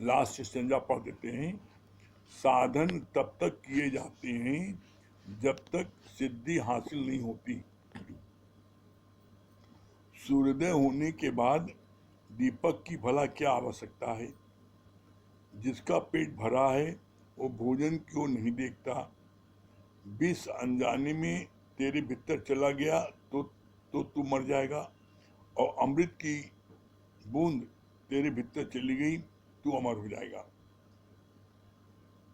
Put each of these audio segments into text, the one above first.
Last stanza पढ़ देते हैं। साधन तब तक किए जाते हैं जब तक सिद्धि हासिल नहीं होती। सूर्योदय होने के बाद दीपक की भला क्या आवश्यकता है? जिसका पेट भरा है वो भोजन क्यों नहीं देखता? विष अनजाने में तेरे भीतर चला गया तो तू मर जाएगा, और अमृत की बूंद तेरे भीतर चली गई तू अमर हो जाएगा।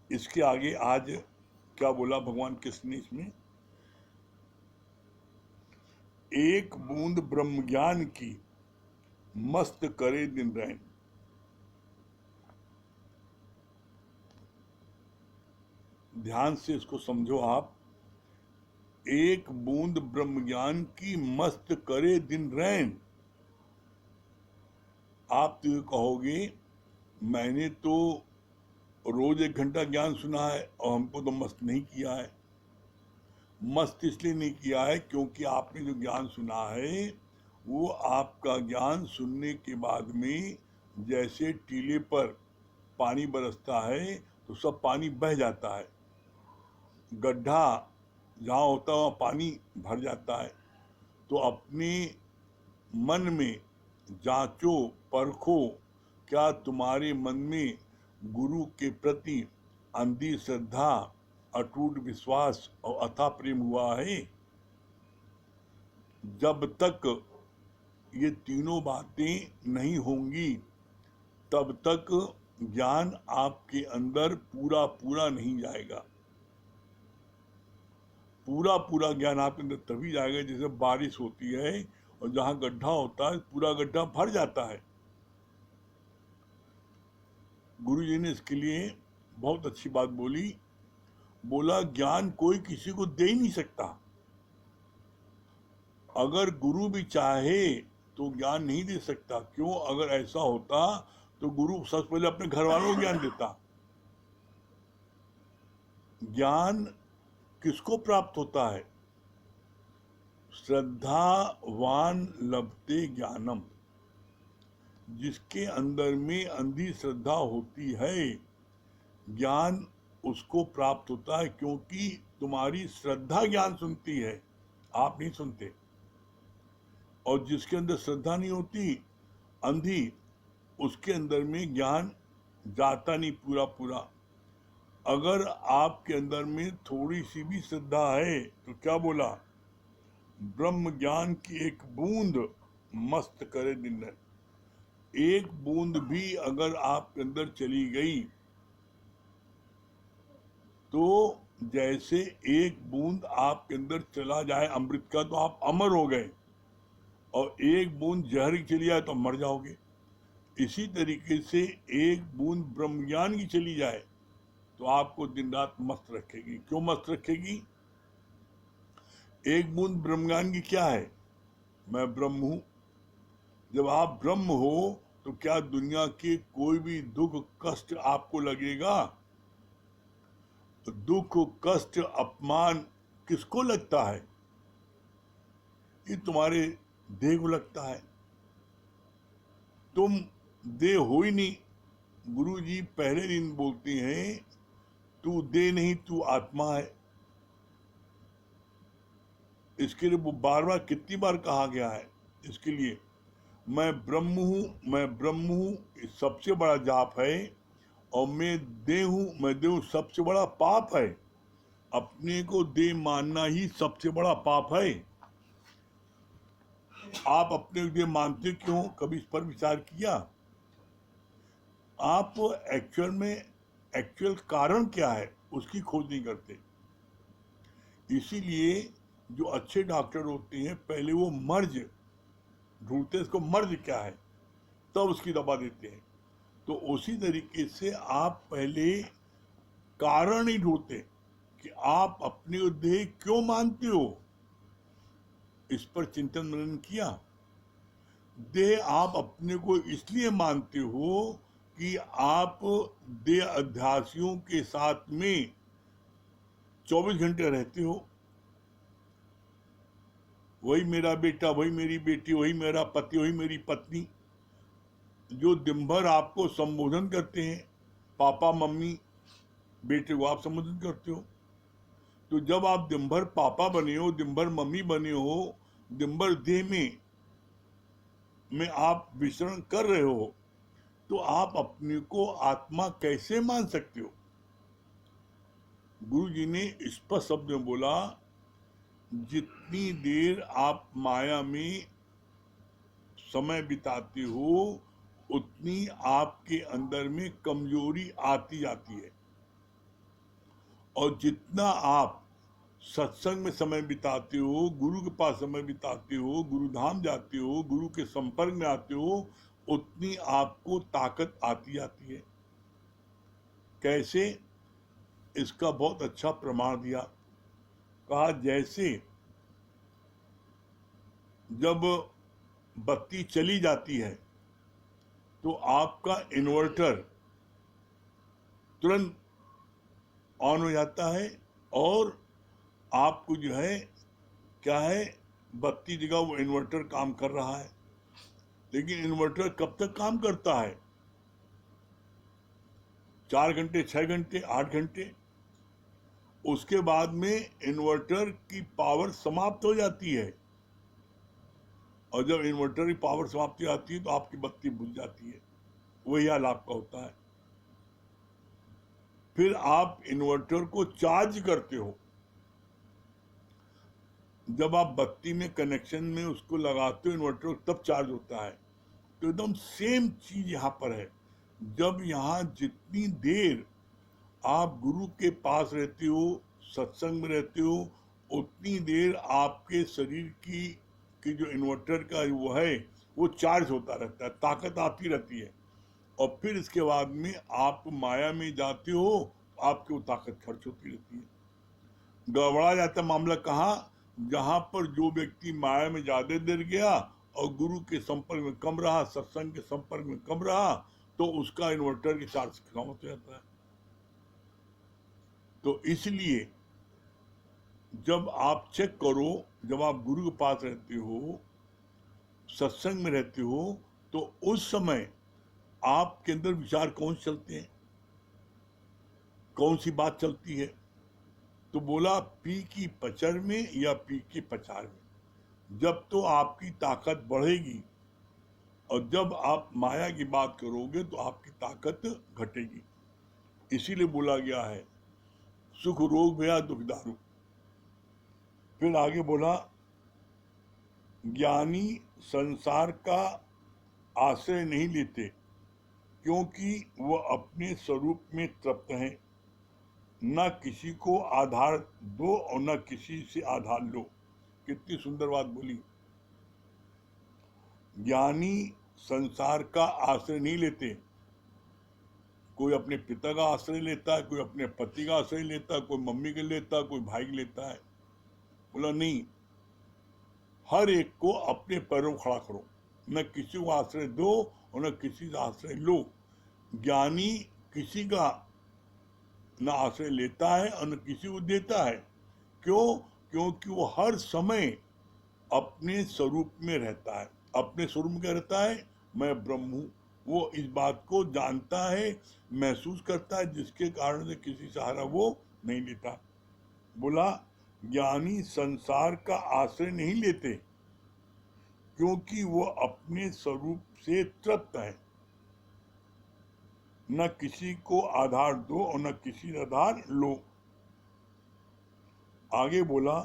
इसके आगे आज क्या बोला भगवान कृष्ण ने इसमें? एक बूंद ब्रह्म ज्ञान की मस्त करे दिन रैन। ध्यान से इसको समझो आप। एक बूंद ब्रह्म ज्ञान की मस्त करे दिन रैन। आप तो ये कहोगे मैंने तो रोज 1 घंटा ज्ञान सुना है और हमको तो मस्त नहीं किया है। मस्त इसलिए नहीं किया है क्योंकि आपने जो ज्ञान सुना है वो आपका ज्ञान सुनने के बाद में जैसे टीले पर पानी बरसता है तो सब पानी बह जाता है, गड्ढा जहाँ होता है वहाँ पानी भर जाता है। तो अपने मन में जांचो परखो, क्या तुम्हारे मन में गुरु के प्रति अंधी श्रद्धा, अटूट विश्वास और अथाह प्रेम हुआ है? जब तक ये तीनों बातें नहीं होंगी तब तक ज्ञान आपके अंदर पूरा पूरा नहीं जाएगा। पूरा पूरा ज्ञान आपके अंदर तभी जाएगा जैसे बारिश होती है और जहां गड्ढा होता है पूरा गड्ढा भर जाता है। गुरु जी ने इसके लिए बहुत अच्छी बात बोली। बोला ज्ञान कोई किसी को दे ही नहीं सकता। अगर गुरु भी चाहे तो ज्ञान नहीं दे सकता। क्यों? अगर ऐसा होता तो गुरु सबसे पहले अपने घर वालों को ज्ञान देता। ज्ञान किसको प्राप्त होता है? श्रद्धावान लभते ज्ञानम। जिसके अंदर में अंधी श्रद्धा होती है ज्ञान उसको प्राप्त होता है, क्योंकि तुम्हारी श्रद्धा ज्ञान सुनती है, आप नहीं सुनते। और जिसके अंदर श्रद्धा नहीं होती, अंधी, उसके अंदर में ज्ञान जाता नहीं पूरा पूरा। अगर आपके अंदर में थोड़ी सी भी श्रद्धा है तो क्या बोला? ब्रह्म ज्ञान की एक बूंद मस्त करे दिन रात। एक बूंद भी अगर आपके अंदर चली गई तो जैसे एक बूंद आपके अंदर चला जाए अमृत का तो आप अमर हो गए, और एक बूंद जहर की चली जाए तो मर जाओगे। इसी तरीके से एक बूंद ब्रह्म ज्ञान की चली जाए तो आपको दिन रात मस्त रखेगी। क्यों मस्त रखेगी? एक बूंद ब्रह्म ज्ञान की क्या है? मैं ब्रह्म हूं। जब आप ब्रह्म हो तो क्या दुनिया के कोई भी दुख कष्ट आपको लगेगा? तो दुख कष्ट अपमान किसको लगता है? ये तुम्हारे देह को लगता है। तुम देह हो ही नहीं। गुरु जी पहले दिन बोलते हैं तू देह नहीं तू आत्मा है। इसके लिए वो बार बार कितनी बार कहा गया है? इसके लिए मैं ब्रह्म हूं, मैं ब्रह्म हूं सबसे बड़ा जाप है, और मैं देह हूं, मैं देह हूं सबसे बड़ा पाप है। अपने को देह मानना ही सबसे बड़ा पाप है। आप अपने को देह मानते क्यों? कभी इस पर विचार किया? आप एक्चुअल कारण क्या है उसकी खोज नहीं करते। इसीलिए जो अच्छे डॉक्टर होते हैं पहले वो मर्ज ढूंढते, इसको मर्ज क्या है, तब उसकी दवा देते हैं। तो उसी तरीके से आप पहले कारण ही ढूंढते कि आप अपनी देह क्यों मानते हो। इस पर चिंतन मनन किया? देह आप अपने को इसलिए मानते हो कि आप देह अध्यासियों के साथ में 24 घंटे रहते हो। वही मेरा बेटा, वही मेरी बेटी, वही मेरा पति, वही मेरी पत्नी। जो दिन भर आपको संबोधन करते हैं, पापा मम्मी, बेटे को आप संबोधन करते हो, तो जब आप दिन भर पापा बने हो, दिन भर मम्मी बने हो, दिन भर देह में आप विचरण कर रहे हो, तो आप अपने को आत्मा कैसे मान सकते हो? गुरु जी ने स्पष्ट शब्द में बोला, जितनी देर आप माया में समय बिताते हो उतनी आपके अंदर में कमजोरी आती जाती है, और जितना आप सत्संग में समय बिताते हो, गुरु के पास समय बिताते हो, गुरु धाम जाते हो, गुरु के संपर्क में आते हो, उतनी आपको ताकत आती जाती है। कैसे? इसका बहुत अच्छा प्रमाण दिया। कहा जैसे जब बत्ती चली जाती है तो आपका इन्वर्टर तुरंत ऑन हो जाता है, और आपको जो है क्या है, बत्ती जगह वो इन्वर्टर काम कर रहा है। लेकिन इन्वर्टर कब तक काम करता है? 4 घंटे, 6 घंटे, 8 घंटे। उसके बाद में इन्वर्टर की पावर समाप्त हो जाती है, और जब इन्वर्टर की पावर समाप्त हो जाती है तो आपकी बत्ती बुझ जाती है। वही हाल आपका होता है। फिर आप इन्वर्टर को चार्ज करते हो। जब आप बत्ती में कनेक्शन में उसको लगाते हो इन्वर्टर, तब चार्ज होता है। तो एकदम सेम चीज यहाँ पर है। जब यहाँ जितनी देर आप गुरु के पास रहते हो, सत्संग में रहते हो, उतनी देर आपके शरीर की जो इन्वर्टर का वो है वो चार्ज होता रहता है, ताकत आती रहती है। और फिर इसके बाद में आप माया में जाते हो, आपकी वो ताकत खर्च होती रहती है। गड़बड़ा जाता मामला कहाँ? जहां पर जो व्यक्ति माया में ज्यादा देर गया और गुरु के संपर्क में कम रहा, सत्संग के संपर्क में कम रहा, तो उसका इन्वर्टर की चार्ज कम होता जाता है। तो इसलिए जब आप चेक करो, जब आप गुरु के पास रहते हो, सत्संग में रहते हो, तो उस समय आपके अंदर विचार कौन चलते हैं, कौन सी बात चलती है? तो बोला पी की पचर में या पी की पचार में। जब तो आपकी ताकत बढ़ेगी, और जब आप माया की बात करोगे तो आपकी ताकत घटेगी। इसीलिए बोला गया है सुख रोग भया दुख दारू। फिर आगे बोला, ज्ञानी संसार का आश्रय नहीं लेते, क्योंकि वह अपने स्वरूप में तृप्त हैं। न किसी को आधार दो और न किसी से आधार लो। कितनी सुंदर बात बोली। ज्ञानी संसार का आश्रय नहीं लेते। कोई अपने पिता का आश्रय लेता है, कोई अपने पति का आश्रय लेता है, कोई मम्मी का लेता है, कोई भाई का लेता है। बोला नहीं, हर एक को अपने पैरों खड़ा करो, न किसी को आश्रय दो और न किसी का आश्रय लो। ज्ञानी किसी का न आश्रय लेता है और न किसी को देता है। क्यों? क्योंकि वो हर समय अपने स्वरूप में रहता है। अपने स्वरूप में क्या रहता है? मैं ब्रह्म हूं। वो इस बात को जानता है, महसूस करता है, जिसके कारण से किसी सहारा वो नहीं लेता। बोला ज्ञानी संसार का आश्रय नहीं लेते, क्योंकि वो अपने स्वरूप से तृप्त है। न किसी को आधार दो और न किसी का आधार लो। आगे बोला,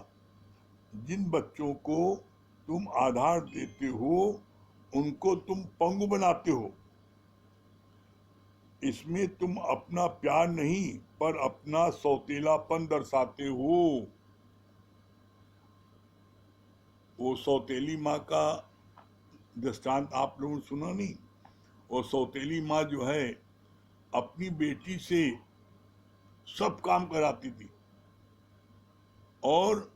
जिन बच्चों को तुम आधार देते हो उनको तुम पंगु बनाते हो। इसमें तुम अपना प्यार नहीं पर अपना सौतेलापन दर्शाते हो। वो सौतेली माँ का दृष्टांत आप लोगों ने सुना नहीं? वो सौतेली माँ जो है अपनी बेटी से सब काम कराती थी, और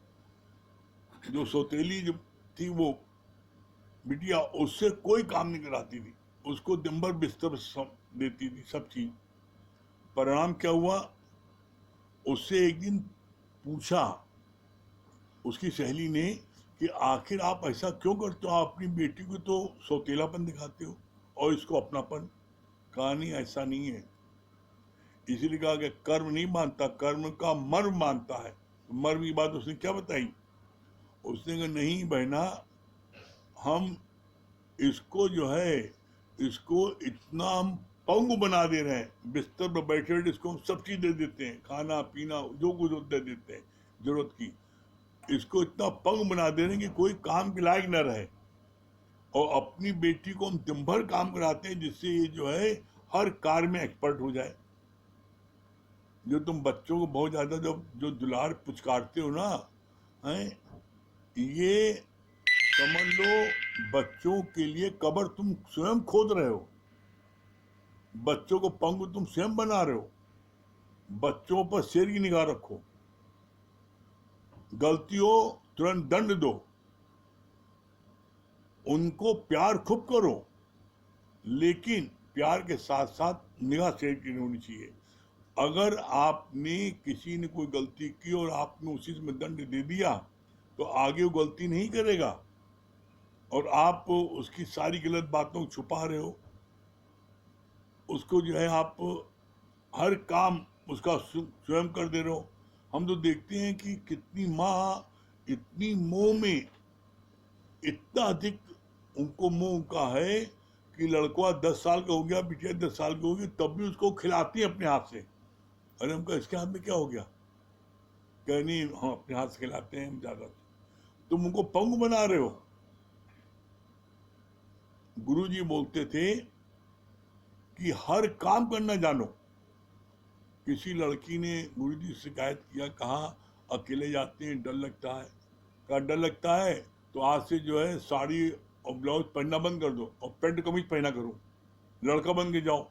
जो सौतेली जो थी वो बिटिया, उससे कोई काम नहीं कराती थी। उसको दिन भर बिस्तर देती थी सब चीज। परिणाम क्या हुआ? उससे एक दिन पूछा उसकी सहेली ने कि आखिर आप ऐसा क्यों करते हो? आप अपनी बेटी को तो सौतेलापन दिखाते हो। और इसको अपनापन। कहानी ऐसा नहीं है। इसीलिए कहा कि कर्म नहीं मानता, कर्म का मर्म मानता है। तो मर्म की बात उसने क्या बताई? उसने कहा नहीं बहना, हम इसको जो है, इसको इतना हम पंगु बना दे रहे हैं, बिस्तर पर बैठे बैठे इसको हम सब चीज दे देते हैं, खाना पीना जो कुछ दे देते हैं जरूरत की, इसको इतना पंग बना दे रहे हैं कि कोई काम के लायक न रहे। और अपनी बेटी को हम दिन भर काम कराते हैं जिससे ये जो है हर कार्य में एक्सपर्ट हो जाए। जो तुम बच्चों को बहुत ज्यादा जो दुलार पुचकारते हो ना, हैं, ये समझ लो बच्चों के लिए कब्र तुम स्वयं खोद रहे हो, बच्चों को पंगु तुम स्वयं बना रहे हो। बच्चों पर शेर की निगाह रखो, गलती हो तुरंत दंड दो, उनको प्यार खूब करो, लेकिन प्यार के साथ साथ निगाह शेर की नहीं होनी चाहिए। अगर आपने किसी ने कोई गलती की और आपने उसी में दंड दे दिया तो आगे वो गलती नहीं करेगा, और आप उसकी सारी गलत बातों को छुपा रहे हो, उसको जो है आप हर काम उसका स्वयं कर दे रहे हो। हम तो देखते हैं कि कितनी माँ इतनी मोह में, इतना अधिक उनको मोह का है कि लड़का 10 साल का हो गया, बिटिया 10 साल की होगी, तब भी उसको खिलाती है अपने हाथ से। अरे हमको इसके हाथ में क्या हो गया? कह नहीं, हम अपने हाथ से खिलाते हैं हम ज्यादा। तुम उनको पंग बना रहे हो। गुरुजी बोलते थे कि हर काम करना जानो। किसी लड़की ने गुरुजी से शिकायत किया, कहा अकेले जाते हैं डर लगता है। कहा डर लगता है तो आज से जो है साड़ी और ब्लाउज पहनना बंद कर दो और पेंट कमीज पहना करो, लड़का बन के जाओ।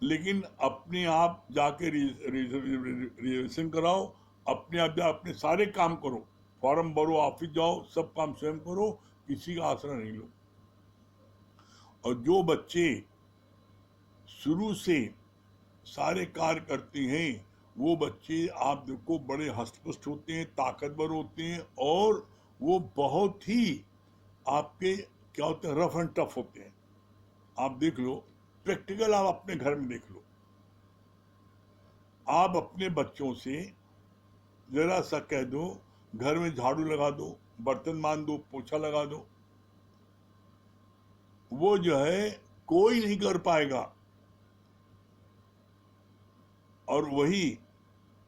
लेकिन अपने आप जाके रिजर्वेशन कराओ, अपने आप जा अपने सारे काम करो, फॉर्म भरो, ऑफिस जाओ, सब काम स्वयं करो, किसी का आसरा नहीं लो। और जो बच्चे शुरू से सारे कार्य करते हैं वो बच्चे आप देखो बड़े हष्टपुष्ट होते हैं, ताकतवर होते हैं, और वो बहुत ही आपके क्या होते हैं, रफ एंड टफ होते हैं। आप देख लो, प्रैक्टिकल आप अपने घर में देख लो। आप अपने बच्चों से जरा सा कह दो घर में झाड़ू लगा दो, बर्तन मान दो, पोछा लगा दो, वो जो है कोई नहीं कर पाएगा। और वही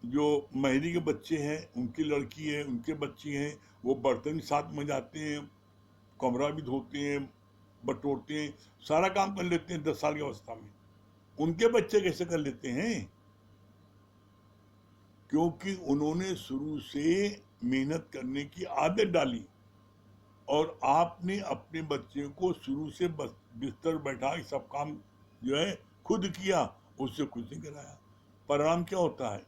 जो मेहरी के बच्चे हैं, उनकी लड़की है, उनके बच्चे हैं, वो बर्तन साथ में जाते हैं, कमरा भी धोते हैं, बटोरते हैं, सारा काम कर लेते हैं 10 साल की अवस्था में। उनके बच्चे कैसे कर लेते हैं? क्योंकि उन्होंने शुरू से मेहनत करने की आदत डाली, और आपने अपने बच्चे को शुरू से बिस्तर बैठा सब काम जो है खुद किया, उससे कुछ नहीं कराया। परिणाम क्या होता है?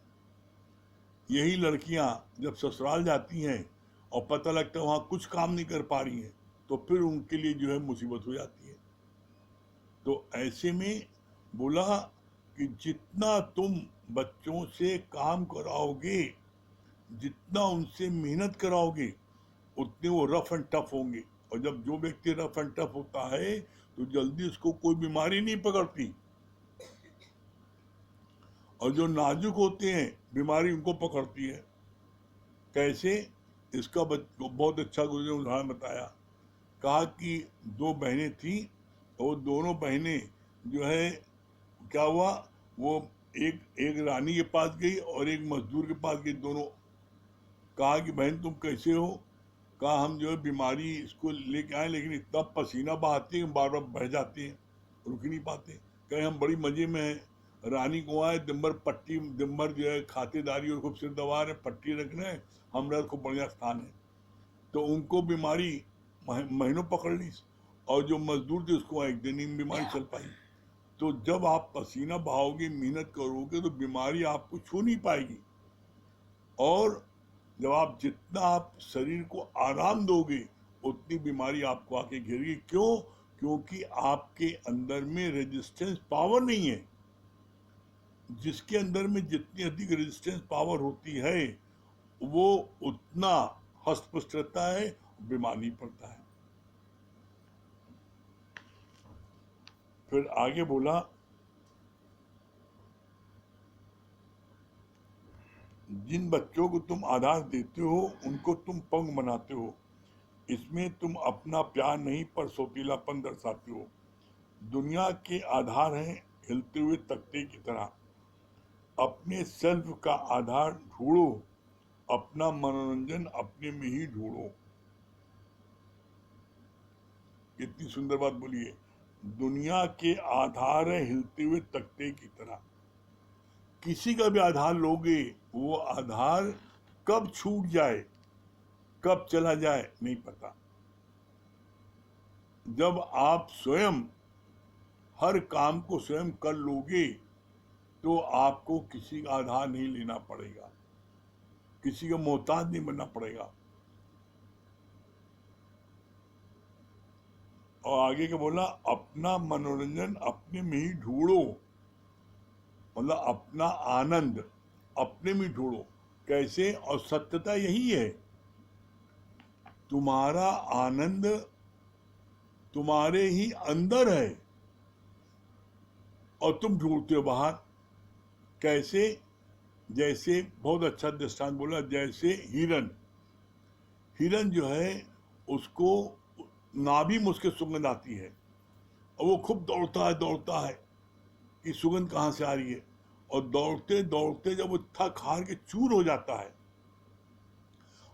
यही लड़कियां जब ससुराल जाती हैं और पता लगता है वहां कुछ काम नहीं कर पा रही हैं, तो फिर उनके लिए जो है मुसीबत हो जाती है। तो ऐसे में बोला कि जितना तुम बच्चों से काम कराओगे, जितना उनसे मेहनत कराओगे, उतने वो रफ एंड टफ होंगे। और जब जो व्यक्ति रफ एंड टफ होता है तो जल्दी उसको कोई बीमारी नहीं पकड़ती, और जो नाजुक होते हैं बीमारी उनको पकड़ती है। कैसे? इसका बहुत अच्छा गुरु ने उदाहरण बताया। कहा कि 2 बहनें थी, और दोनों बहनें जो है क्या हुआ, वो एक एक रानी के पास गई और एक मजदूर के पास गई दोनों। कहा कि बहन तुम कैसे हो? कहा हम जो है बीमारी इसको लेके आए, लेकिन इतना पसीना बहाती है बार बार बह जाते हैं, रुक नहीं पाते। कहे हम बड़ी मजे में हैं, रानी को आए दिम्बर पट्टी, दिम्बर जो है खातेदारी और खूब सिर दबा रहे, पट्टी रख रहे हैं, हमारा खूब बढ़िया स्थान है। तो उनको बीमारी महीनों पकड़ ली, और जो मजदूर थे उसको एक दिन ही बीमारी चल पाई। तो जब आप पसीना बहाओगे, मेहनत करोगे, तो बीमारी आपको छू नहीं पाएगी। और जब आप जितना आप शरीर को आराम दोगे, उतनी बीमारी आपको आके घेरेगी। क्यों? क्योंकि आपके अंदर में रेजिस्टेंस पावर नहीं है। जिसके अंदर में जितनी अधिक रेजिस्टेंस पावर होती है वो उतना हष्ट पुष्ट रहता है, बीमार नहीं पड़ता है। फिर आगे बोला, जिन बच्चों को तुम आधार देते हो उनको तुम पंग बनाते हो, इसमें तुम अपना प्यार नहीं पर सौतीलापन दर्शाते हो। दुनिया के आधार हैं हिलते हुए तख्ते की तरह, अपने सेल्फ का आधार ढूंढो, अपना मनोरंजन अपने में ही ढूंढो। कितनी सुंदर बात बोली है। दुनिया के आधार है हिलते हुए तख्ते की तरह। किसी का भी आधार लोगे, वो आधार कब छूट जाए, कब चला जाए नहीं पता। जब आप स्वयं हर काम को स्वयं कर लोगे तो आपको किसी का आधार नहीं लेना पड़ेगा, किसी का मोहताज नहीं बनना पड़ेगा। और आगे क्या बोला, अपना मनोरंजन अपने में ही ढूंढो, मतलब अपना आनंद अपने में ढूंढो। कैसे? और सत्यता यही है, तुम्हारा आनंद तुम्हारे ही अंदर है और तुम ढूंढते हो बाहर। कैसे? जैसे बहुत अच्छा दृष्टांत बोला, जैसे हिरन, हिरन जो है उसको नाभि में उसके सुगंध आती है और वो खूब दौड़ता है कि सुगंध कहाँ से आ रही है। और दौड़ते दौड़ते जब वो थक हार के चूर हो जाता है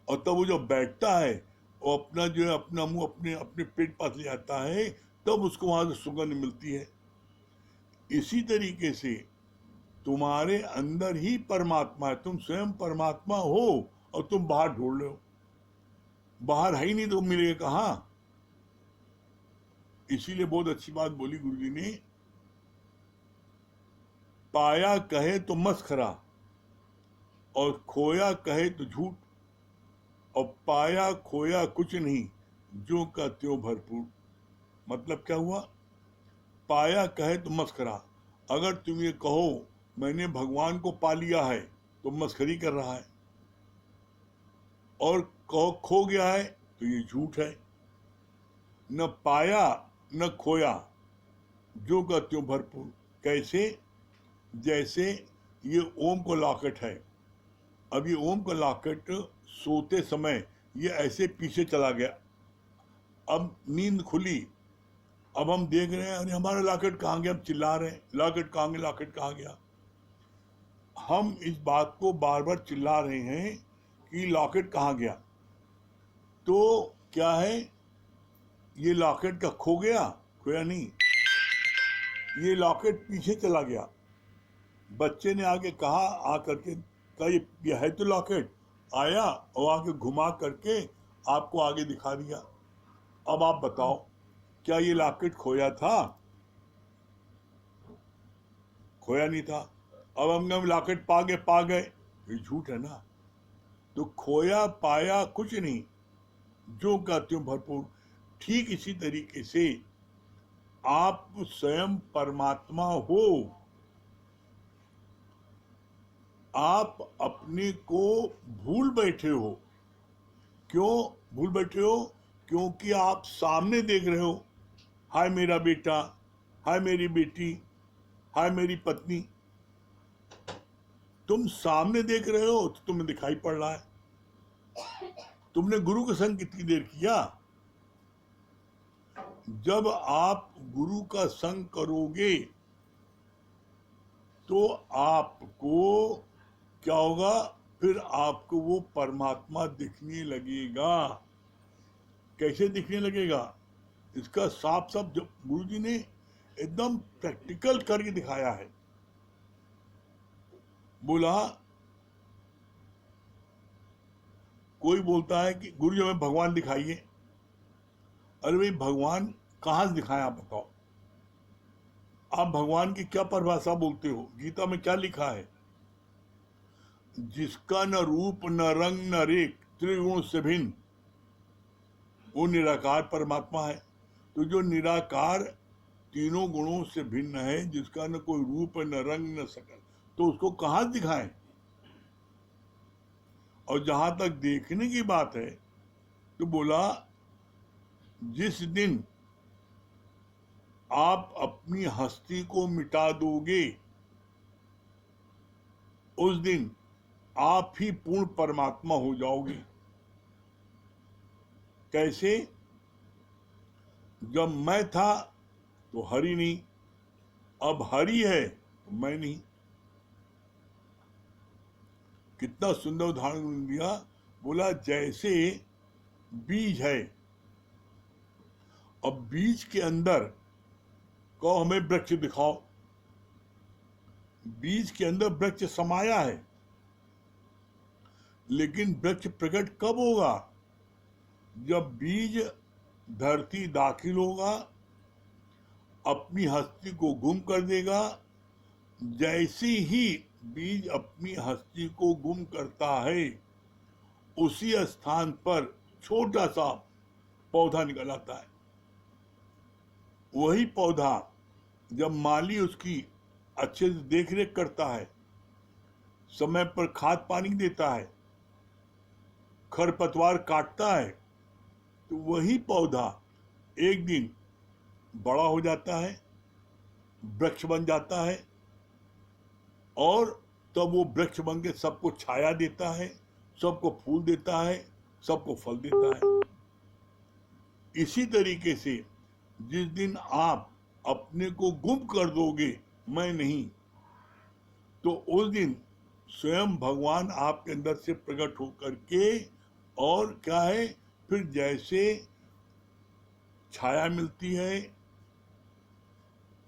और तब वो जब बैठता है और अपना जो है अपना मुंह अपने अपने पेट पास ले आता है, तब उसको वहां से सुगंध मिलती है। इसी तरीके से तुम्हारे अंदर ही परमात्मा है, तुम स्वयं परमात्मा हो और तुम बाहर ढूंढ रहे हो। बाहर है ही नहीं तो मिलेगा कहाँ। इसीलिए बहुत अच्छी बात बोली गुरुजी ने, पाया कहे तो मस्खरा और खोया कहे तो झूठ, और पाया खोया कुछ नहीं जो का त्यों भरपूर। मतलब क्या हुआ? पाया कहे तो मस्खरा, अगर तुम ये कहो मैंने भगवान को पा लिया है तो मस्खरी कर रहा है, और कहो खो गया है तो ये झूठ है। न पाया न खोया जो का त्यों भरपूर। कैसे? जैसे ये ओम का लॉकेट है, अब ये ओम का लॉकेट सोते समय ये ऐसे पीछे चला गया, अब नींद खुली, अब हम देख रहे हैं अरे हमारा लॉकेट कहाँ गया, हम चिल्ला रहे हैं लॉकेट कहाँ गया, लॉकेट कहाँ गया। हम इस बात को बार बार चिल्ला रहे हैं कि लॉकेट कहाँ गया, तो क्या है, ये लॉकेट का खो गया? खोया नहीं, ये लॉकेट पीछे चला गया। बच्चे ने आके कहा, आकर के कहा ये है तो लॉकेट, आया और आके घुमा करके आपको आगे दिखा दिया। अब आप बताओ क्या ये लॉकेट खोया था? खोया नहीं था। अब हम लॉकेट पा गए, ये झूठ है ना। तो खोया पाया कुछ नहीं जो का त्यों भरपूर। ठीक इसी तरीके से आप स्वयं परमात्मा हो, आप अपने को भूल बैठे हो। क्यों भूल बैठे हो? क्योंकि आप सामने देख रहे हो, हाय मेरा बेटा, हाय मेरी बेटी, हाय मेरी पत्नी। तुम सामने देख रहे हो तो तुम्हें दिखाई पड़ रहा है। तुमने गुरु का संग कितनी देर किया? जब आप गुरु का संग करोगे तो आपको क्या होगा? फिर आपको वो परमात्मा दिखने लगेगा। कैसे दिखने लगेगा? इसका साफ साफ जब गुरु जी ने एकदम प्रैक्टिकल करके दिखाया है। बोला, कोई बोलता है कि गुरु जी हमें भगवान दिखाइए। अरे भाई भगवान कहाँ से दिखाएं आप बताओ? आप भगवान की क्या परिभाषा बोलते हो? गीता में क्या लिखा है? जिसका न रूप न रंग न रेख, त्रिगुण से भिन्न, वो निराकार परमात्मा है। तो जो निराकार तीनों गुणों से भिन्न है, जिसका न कोई रूप है न रंग न शकल, तो उसको कहाँ दिखाएं? और जहां तक देखने की बात है तो बोला, जिस दिन आप अपनी हस्ती को मिटा दोगे, उस दिन आप ही पूर्ण परमात्मा हो जाओगे। कैसे? जब मैं था तो हरि नहीं, अब हरि है तो मैं नहीं। कितना सुंदर उदाहरण दिया। बोला जैसे बीज है, अब बीज के अंदर कहो हमें वृक्ष दिखाओ, बीज के अंदर वृक्ष समाया है, लेकिन वृक्ष प्रकट कब होगा? जब बीज धरती दाखिल होगा, अपनी हस्ती को गुम कर देगा। जैसे ही बीज अपनी हस्ती को गुम करता है, उसी स्थान पर छोटा सा पौधा निकल आता है। वही पौधा जब माली उसकी अच्छे से देख रेख करता है, समय पर खाद पानी देता है, खरपतवार काटता है, तो वही पौधा एक दिन बड़ा हो जाता है, वृक्ष बन जाता है, और तब वो वृक्ष बन के सबको छाया देता है, सबको फूल देता है, सबको फल देता है। इसी तरीके से जिस दिन आप अपने को गुम कर दोगे, मैं नहीं, तो उस दिन स्वयं भगवान आपके अंदर से प्रकट होकर के, और क्या है, फिर जैसे छाया मिलती है,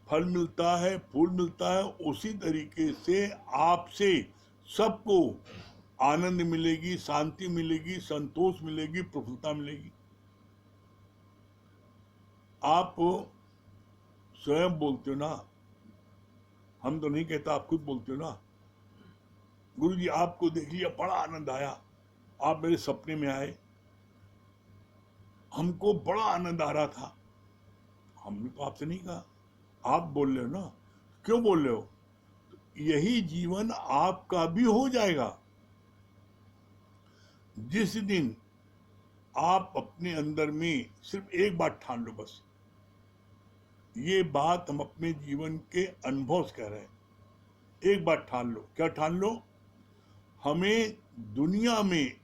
फल मिलता है, फूल मिलता है, उसी तरीके से आपसे सबको आनंद मिलेगी, शांति मिलेगी, संतोष मिलेगी, प्रफुल्लता मिलेगी। आप स्वयं बोलते हो ना, हम तो नहीं कहता, आप खुद बोलते हो ना, गुरु जी आपको देख लिया, बड़ा आनंद आया, आप मेरे सपने में आए, हमको बड़ा आनंद आ रहा था। हमने तो आपसे नहीं कहा, आप बोल रहे हो ना। क्यों बोल रहे हो? यही जीवन आपका भी हो जाएगा जिस दिन आप अपने अंदर में सिर्फ एक बात ठान लो। बस ये बात हम अपने जीवन के अनुभव से कह रहे हैं। एक बात ठान लो। क्या ठान लो? हमें दुनिया में,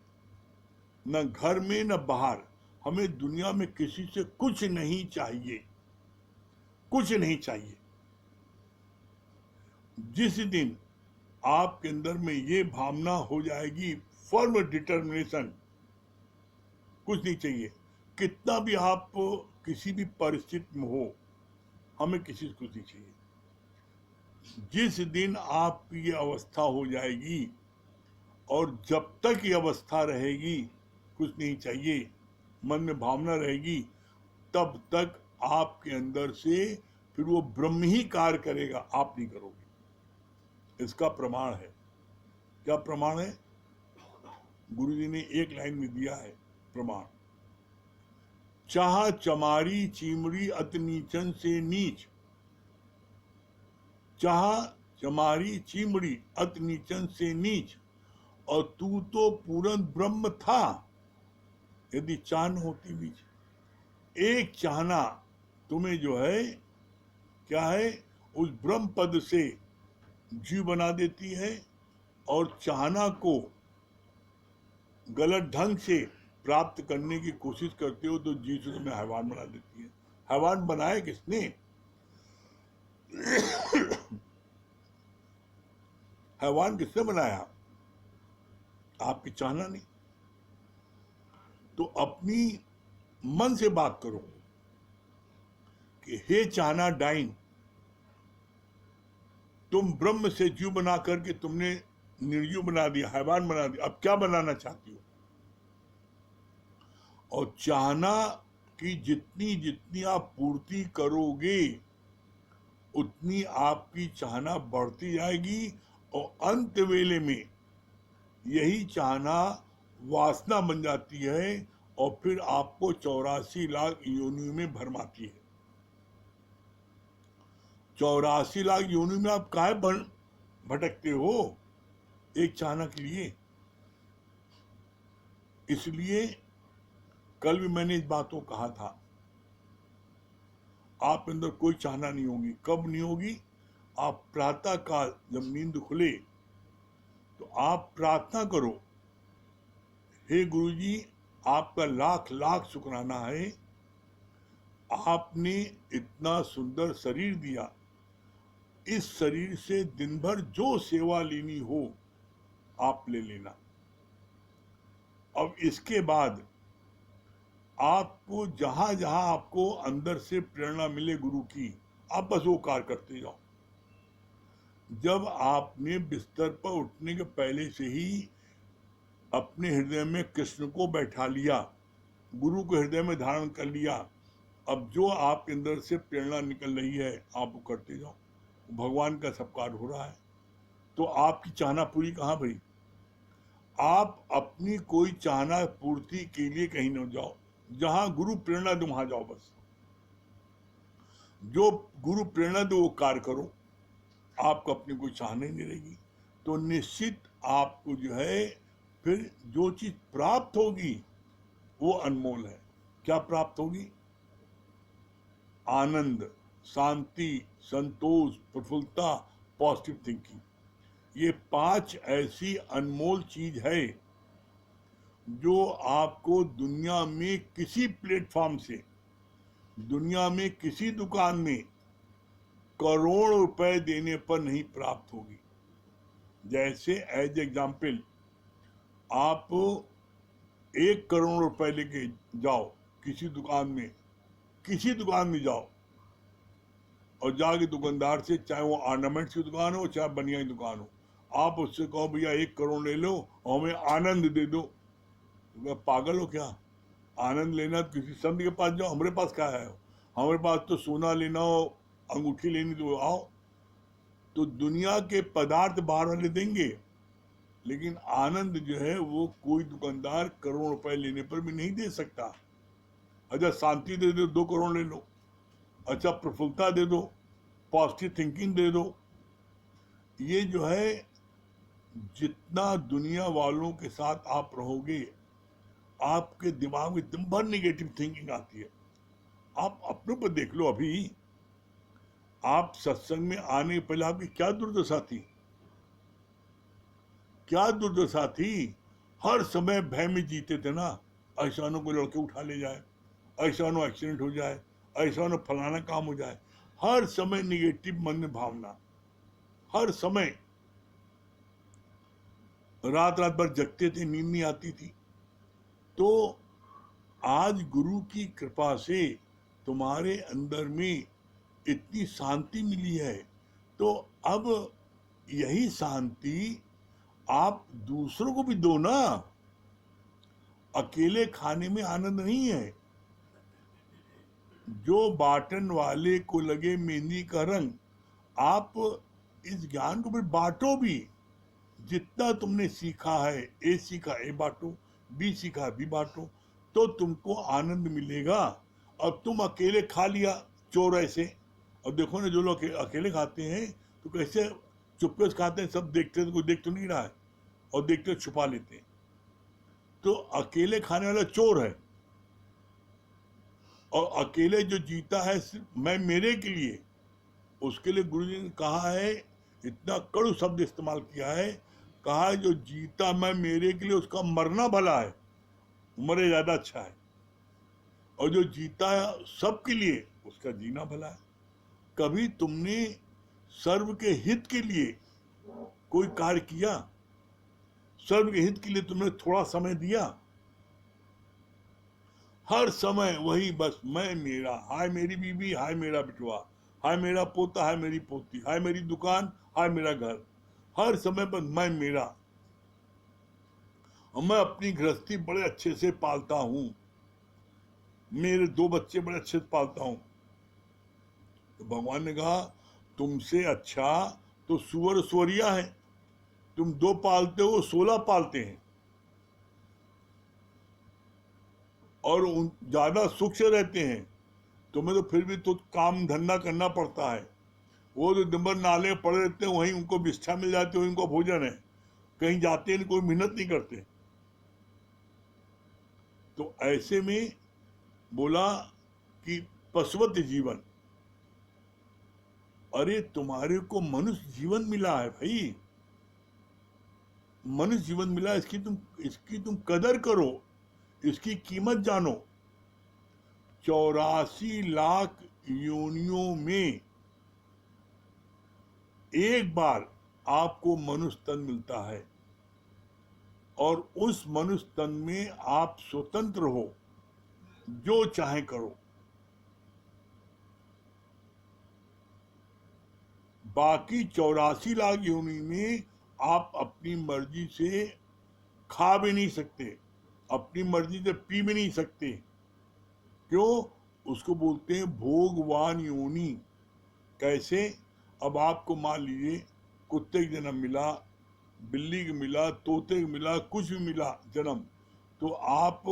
न घर में न बाहर, हमें दुनिया में किसी से कुछ नहीं चाहिए, कुछ नहीं चाहिए। जिस दिन आपके अंदर में ये भावना हो जाएगी, फर्म डिटर्मिनेशन, कुछ नहीं चाहिए, कितना भी आप किसी भी परिस्थिति में हो, हमें किसी से कुछ नहीं चाहिए। जिस दिन आपकी ये अवस्था हो जाएगी, और जब तक ये अवस्था रहेगी कुछ नहीं चाहिए, मन में भावना रहेगी, तब तक आपके अंदर से फिर वो ब्रह्म ही कार्य करेगा, आप नहीं करोगे। इसका प्रमाण है। क्या प्रमाण है? गुरु जी ने एक लाइन में दिया है प्रमाण। चाह चमारी चीमड़ी अति नीचन से नीच, चाह चमारी चीमड़ी अति नीचन से नीच, और तू तो पूर्ण ब्रह्म था, यदि चाहना होती बीच। एक चाहना तुम्हें जो है, क्या है, उस ब्रह्म पद से जीव बना देती है, और चाहना को गलत ढंग से प्राप्त करने की कोशिश करते हो तो जीव से तुम्हें हैवान बना देती है। हैवान बनाया किसने? हैवान किसने बनाया? आपकी चाहना नहीं। तो अपनी मन से बात करो कि हे चाहना डाइन, तुम ब्रह्म से जीव बना करके तुमने निर्जीव बना दिया, हैवान बना दिया, अब क्या बनाना चाहती हो? और चाहना की जितनी जितनी आप पूर्ति करोगे, उतनी आपकी चाहना बढ़ती जाएगी, और अंत वेले में यही चाहना वासना बन जाती है, और फिर आपको 84 लाख योनियों में भरमाती है। 84 लाख योनि में आप काहे भटकते हो? एक चाहना के लिए। इसलिए कल भी मैंने इस बात को कहा था, आप अंदर कोई चाहना नहीं होगी। कब नहीं होगी? आप प्रातः काल जब नींद खुले तो आप प्रार्थना करो, हे गुरुजी आपका लाख लाख शुक्राना है, आपने इतना सुंदर शरीर दिया, इस शरीर से दिन भर जो सेवा लेनी हो आप ले लेना। अब इसके बाद आपको जहां जहां आपको अंदर से प्रेरणा मिले गुरु की, आप बस वो कार्य करते जाओ। जब आपने बिस्तर पर उठने के पहले से ही अपने हृदय में कृष्ण को बैठा लिया, गुरु को हृदय में धारण कर लिया, अब जो आपके अंदर से प्रेरणा निकल रही है आप वो करते जाओ, भगवान का सब कार्य हो रहा है। तो आपकी चाहना पूरी कहाँ भई? आप अपनी कोई चाहना पूर्ति के लिए कहीं न जाओ, जहां गुरु प्रेरणा दो वहां जाओ। बस जो गुरु प्रेरणा दो वो कार्य करो, आपको अपनी कोई चाहना ही नहीं रहेगी। तो निश्चित आपको जो है फिर जो चीज प्राप्त होगी वो अनमोल है। क्या प्राप्त होगी? आनंद, शांति, संतोष, प्रफुल्लता, पॉजिटिव थिंकिंग। ये 5 ऐसी अनमोल चीज है जो आपको दुनिया में किसी प्लेटफॉर्म से, दुनिया में किसी दुकान में करोड़ रुपए देने पर नहीं प्राप्त होगी। जैसे एज एग्जाम्पल, आप 1 करोड़ रुपए लेके जाओ किसी दुकान में जाओ और जाके दुकानदार से, चाहे वो ऑर्नामेंट्स की दुकान हो चाहे बनिया की दुकान हो, आप उससे कहो भैया 1 करोड़ ले लो और हमें आनंद दे दो। तो पागल हो क्या? आनंद लेना तो किसी संत के पास जाओ, हमारे पास क्या है? हमारे पास तो सोना लेना हो, अंगूठी लेनी तो आओ। तो दुनिया के पदार्थ बाहर वाले देंगे, लेकिन आनंद जो है वो कोई दुकानदार करोड़ रुपए लेने पर भी नहीं दे सकता। अच्छा शांति दे दो, 2 करोड़ ले लो। अच्छा प्रफुल्लता दे दो, पॉजिटिव थिंकिंग दे दो। ये जो है जितना दुनिया वालों के साथ आप रहोगे, आपके दिमाग में दिन भर निगेटिव थिंकिंग आती है। आप अपने ऊपर देख लो, अभी आप सत्संग में आने के पहले आपकी क्या दुर्दशा थी? क्या दुर्दशा थी? हर समय भय में जीते थे ना, ऐसा न कोई लड़के उठा ले जाए, ऐसा न एक्सीडेंट हो जाए, ऐसा न फलाना काम हो जाए। हर समय निगेटिव मन में भावना, हर समय रात रात भर जगते थे, नींद नहीं आती थी। तो आज गुरु की कृपा से तुम्हारे अंदर में इतनी शांति मिली है, तो अब यही शांति आप दूसरों को भी दो ना। अकेले खाने में आनंद नहीं है। जो बांटन वाले को लगे मेहंदी का रंग, आप इस ज्ञान को भी बांटो भी। जितना तुमने सीखा है, ए सीखा ए बांटो, बी सीखा बी बांटो, तो तुमको आनंद मिलेगा। अब तुम अकेले खा लिया चोर ऐसे, और देखो ना जो लोग अकेले खाते हैं तो कैसे चुपके से खाते हैं, सब देखते हैं, कोई देख तो नहीं रहा है, और देखते छुपा लेते हैं। तो अकेले खाने वाला चोर है। और अकेले जो जीता है सिर्फ मैं मेरे के लिए, उसके लिए गुरुजी ने कहा है, इतना कड़ू शब्द इस्तेमाल किया है, कहा है जो जीता मैं मेरे के लिए उसका मरना भला है, मरे ज्यादा अच्छा है। और जो जीता है सबके लिए उसका जीना भला है। कभी तुमने सर्व के हित के लिए कोई कार्य किया? सर्व के हित के लिए तुमने थोड़ा समय दिया? हर समय वही बस मैं मेरा, हाय मेरी बीवी, हाय मेरा बिटवा, हाय मेरा पोता, हाय मेरी पोती, हाय मेरी दुकान, हाय मेरा घर। हर समय पर मैं मेरा। और मैं अपनी गृहस्थी बड़े अच्छे से पालता हूं, मेरे 2 बच्चे बड़े अच्छे से पालता हूं। तो भगवान ने कहा तुमसे अच्छा तो सुअर सुअरिया है, तुम 2 पालते हो, 16 पालते हैं, और ज्यादा सुख से रहते हैं। तुम्हें तो फिर भी तो काम धंधा करना पड़ता है। वो जो दिन भर नाले पड़े रहते हैं, वहीं उनको विष्ठा मिल जाती है, वहीं उनको भोजन है, कहीं जाते हैं, कोई मेहनत नहीं करते। तो ऐसे में बोला कि पशुवत जीवन, अरे तुम्हारे को मनुष्य जीवन मिला है भाई, मनुष्य जीवन मिला, इसकी तुम कदर करो, इसकी कीमत जानो। 84 लाख योनियों में एक बार आपको मनुष्य तन मिलता है, और उस मनुष्य तन में आप स्वतंत्र हो, जो चाहे करो। बाकी 84 लाख योनि में आप अपनी मर्जी से खा भी नहीं सकते, अपनी मर्जी से पी भी नहीं सकते। क्यों? उसको बोलते हैं भोगवान योनि। कैसे? अब आपको मान लीजिए कुत्ते का जन्म मिला, बिल्ली का मिला, तोते का मिला, कुछ भी मिला जन्म, तो आप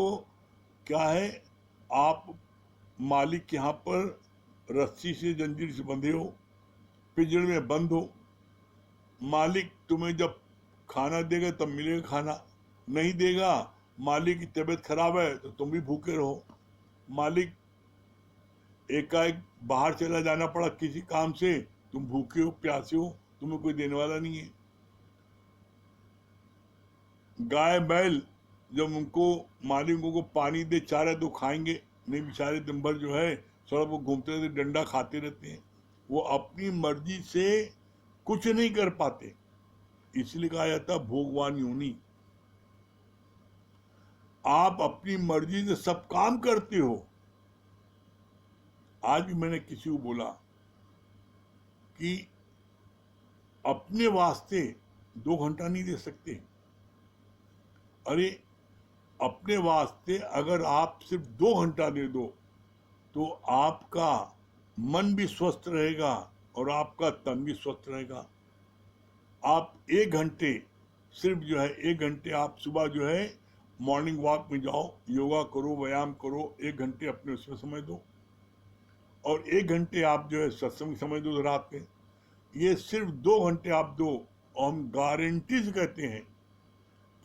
क्या है, आप मालिक के यहाँ पर रस्सी से, जंजीर से बंधे हो, पिंजरे में बंद हो। मालिक तुम्हें जब खाना देगा तब मिलेगा खाना, नहीं देगा, मालिक की तबीयत खराब है तो तुम भी भूखे रहो। मालिक एकाएक बाहर चला जाना पड़ा किसी काम से, तुम भूखे हो, प्यासे हो, तुम्हें कोई देने वाला नहीं है। गाय बैल जब उनको मालिक उनको पानी दे, चारा तो खाएंगे नहीं, बेचारे दिन भर जो है सड़क पर घूमते रहते, डंडा खाते रहते हैं, वो अपनी मर्जी से कुछ नहीं कर पाते, इसलिए कहा जाता भोगवान योनि। आप अपनी मर्जी से सब काम करते हो। आज भी मैंने किसी को बोला कि अपने वास्ते 2 घंटा नहीं दे सकते। अरे अपने वास्ते अगर आप सिर्फ 2 घंटा दे दो तो आपका मन भी स्वस्थ रहेगा और आपका तन भी स्वस्थ रहेगा। आप 1 घंटे सिर्फ जो है 1 घंटे आप सुबह जो है मॉर्निंग वॉक में जाओ, योगा करो, व्यायाम करो, 1 घंटे अपने उसमें समय दो, और 1 घंटे आप जो है सत्संग समय दो रात में। ये सिर्फ 2 घंटे आप दो, और हम गारंटी से कहते हैं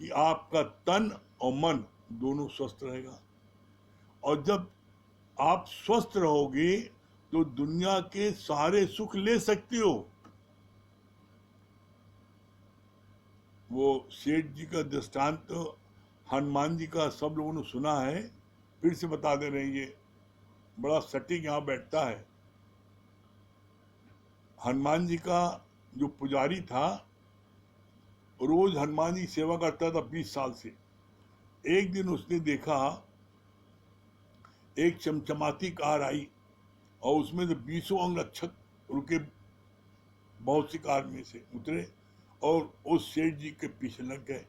कि आपका तन और मन दोनों स्वस्थ रहेगा। और जब आप स्वस्थ रहोगे तो दुनिया के सारे सुख ले सकते हो। वो सेठ जी का दृष्टांत हनुमान जी का सब लोगों ने सुना है, फिर से बता दे रहे हैं, ये बड़ा सटीक यहाँ बैठता है। हनुमान जी का जो पुजारी था, रोज हनुमान जी सेवा करता था 20 साल से। एक दिन उसने देखा एक चमचमाती कार आई और उसमें से 20 अंगरक्षक रुके, बहुत सी कार में से उतरे और उस सेठ जी के पीछे लग गए।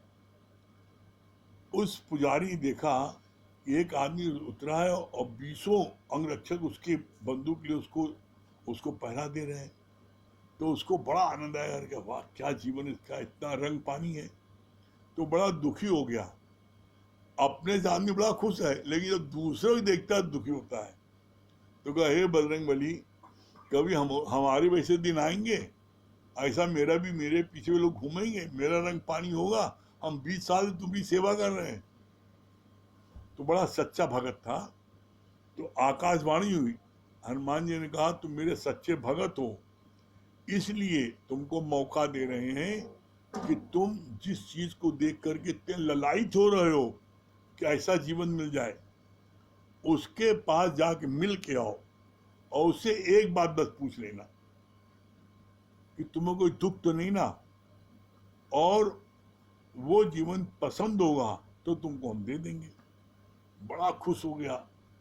उस पुजारी ने देखा कि एक आदमी उतरा है और 20 अंगरक्षक उसके बंदूक लिए उसको पहरा दे रहे हैं। तो उसको बड़ा आनंद आया कि वाह क्या जीवन इसका, इतना रंग पानी है। तो बड़ा दुखी हो गया। अपने से आदमी बड़ा खुश है, लेकिन जब दूसरों को देखता है दुखी होता है। तो कहा हे बजरंग बली, कभी हमारे वैसे दिन आएंगे, ऐसा मेरे पीछे लोग घूमेंगे, मेरा रंग पानी होगा, हम 20 साल तुम्हारी सेवा कर रहे हैं। तो बड़ा सच्चा भगत था। तो आकाशवाणी हुई, हनुमान जी ने कहा तुम मेरे सच्चे भगत हो, इसलिए तुमको मौका दे रहे हैं कि तुम जिस चीज को देख करके इतने ललायित हो रहे हो कि ऐसा जीवन मिल जाए, उसके पास जाके मिल के आओ और उससे एक बात बस पूछ लेना कि तुम्हें कोई दुख तो नहीं ना, और वो जीवन पसंद होगा तो तुमको हम दे देंगे। बड़ा खुश हो गया,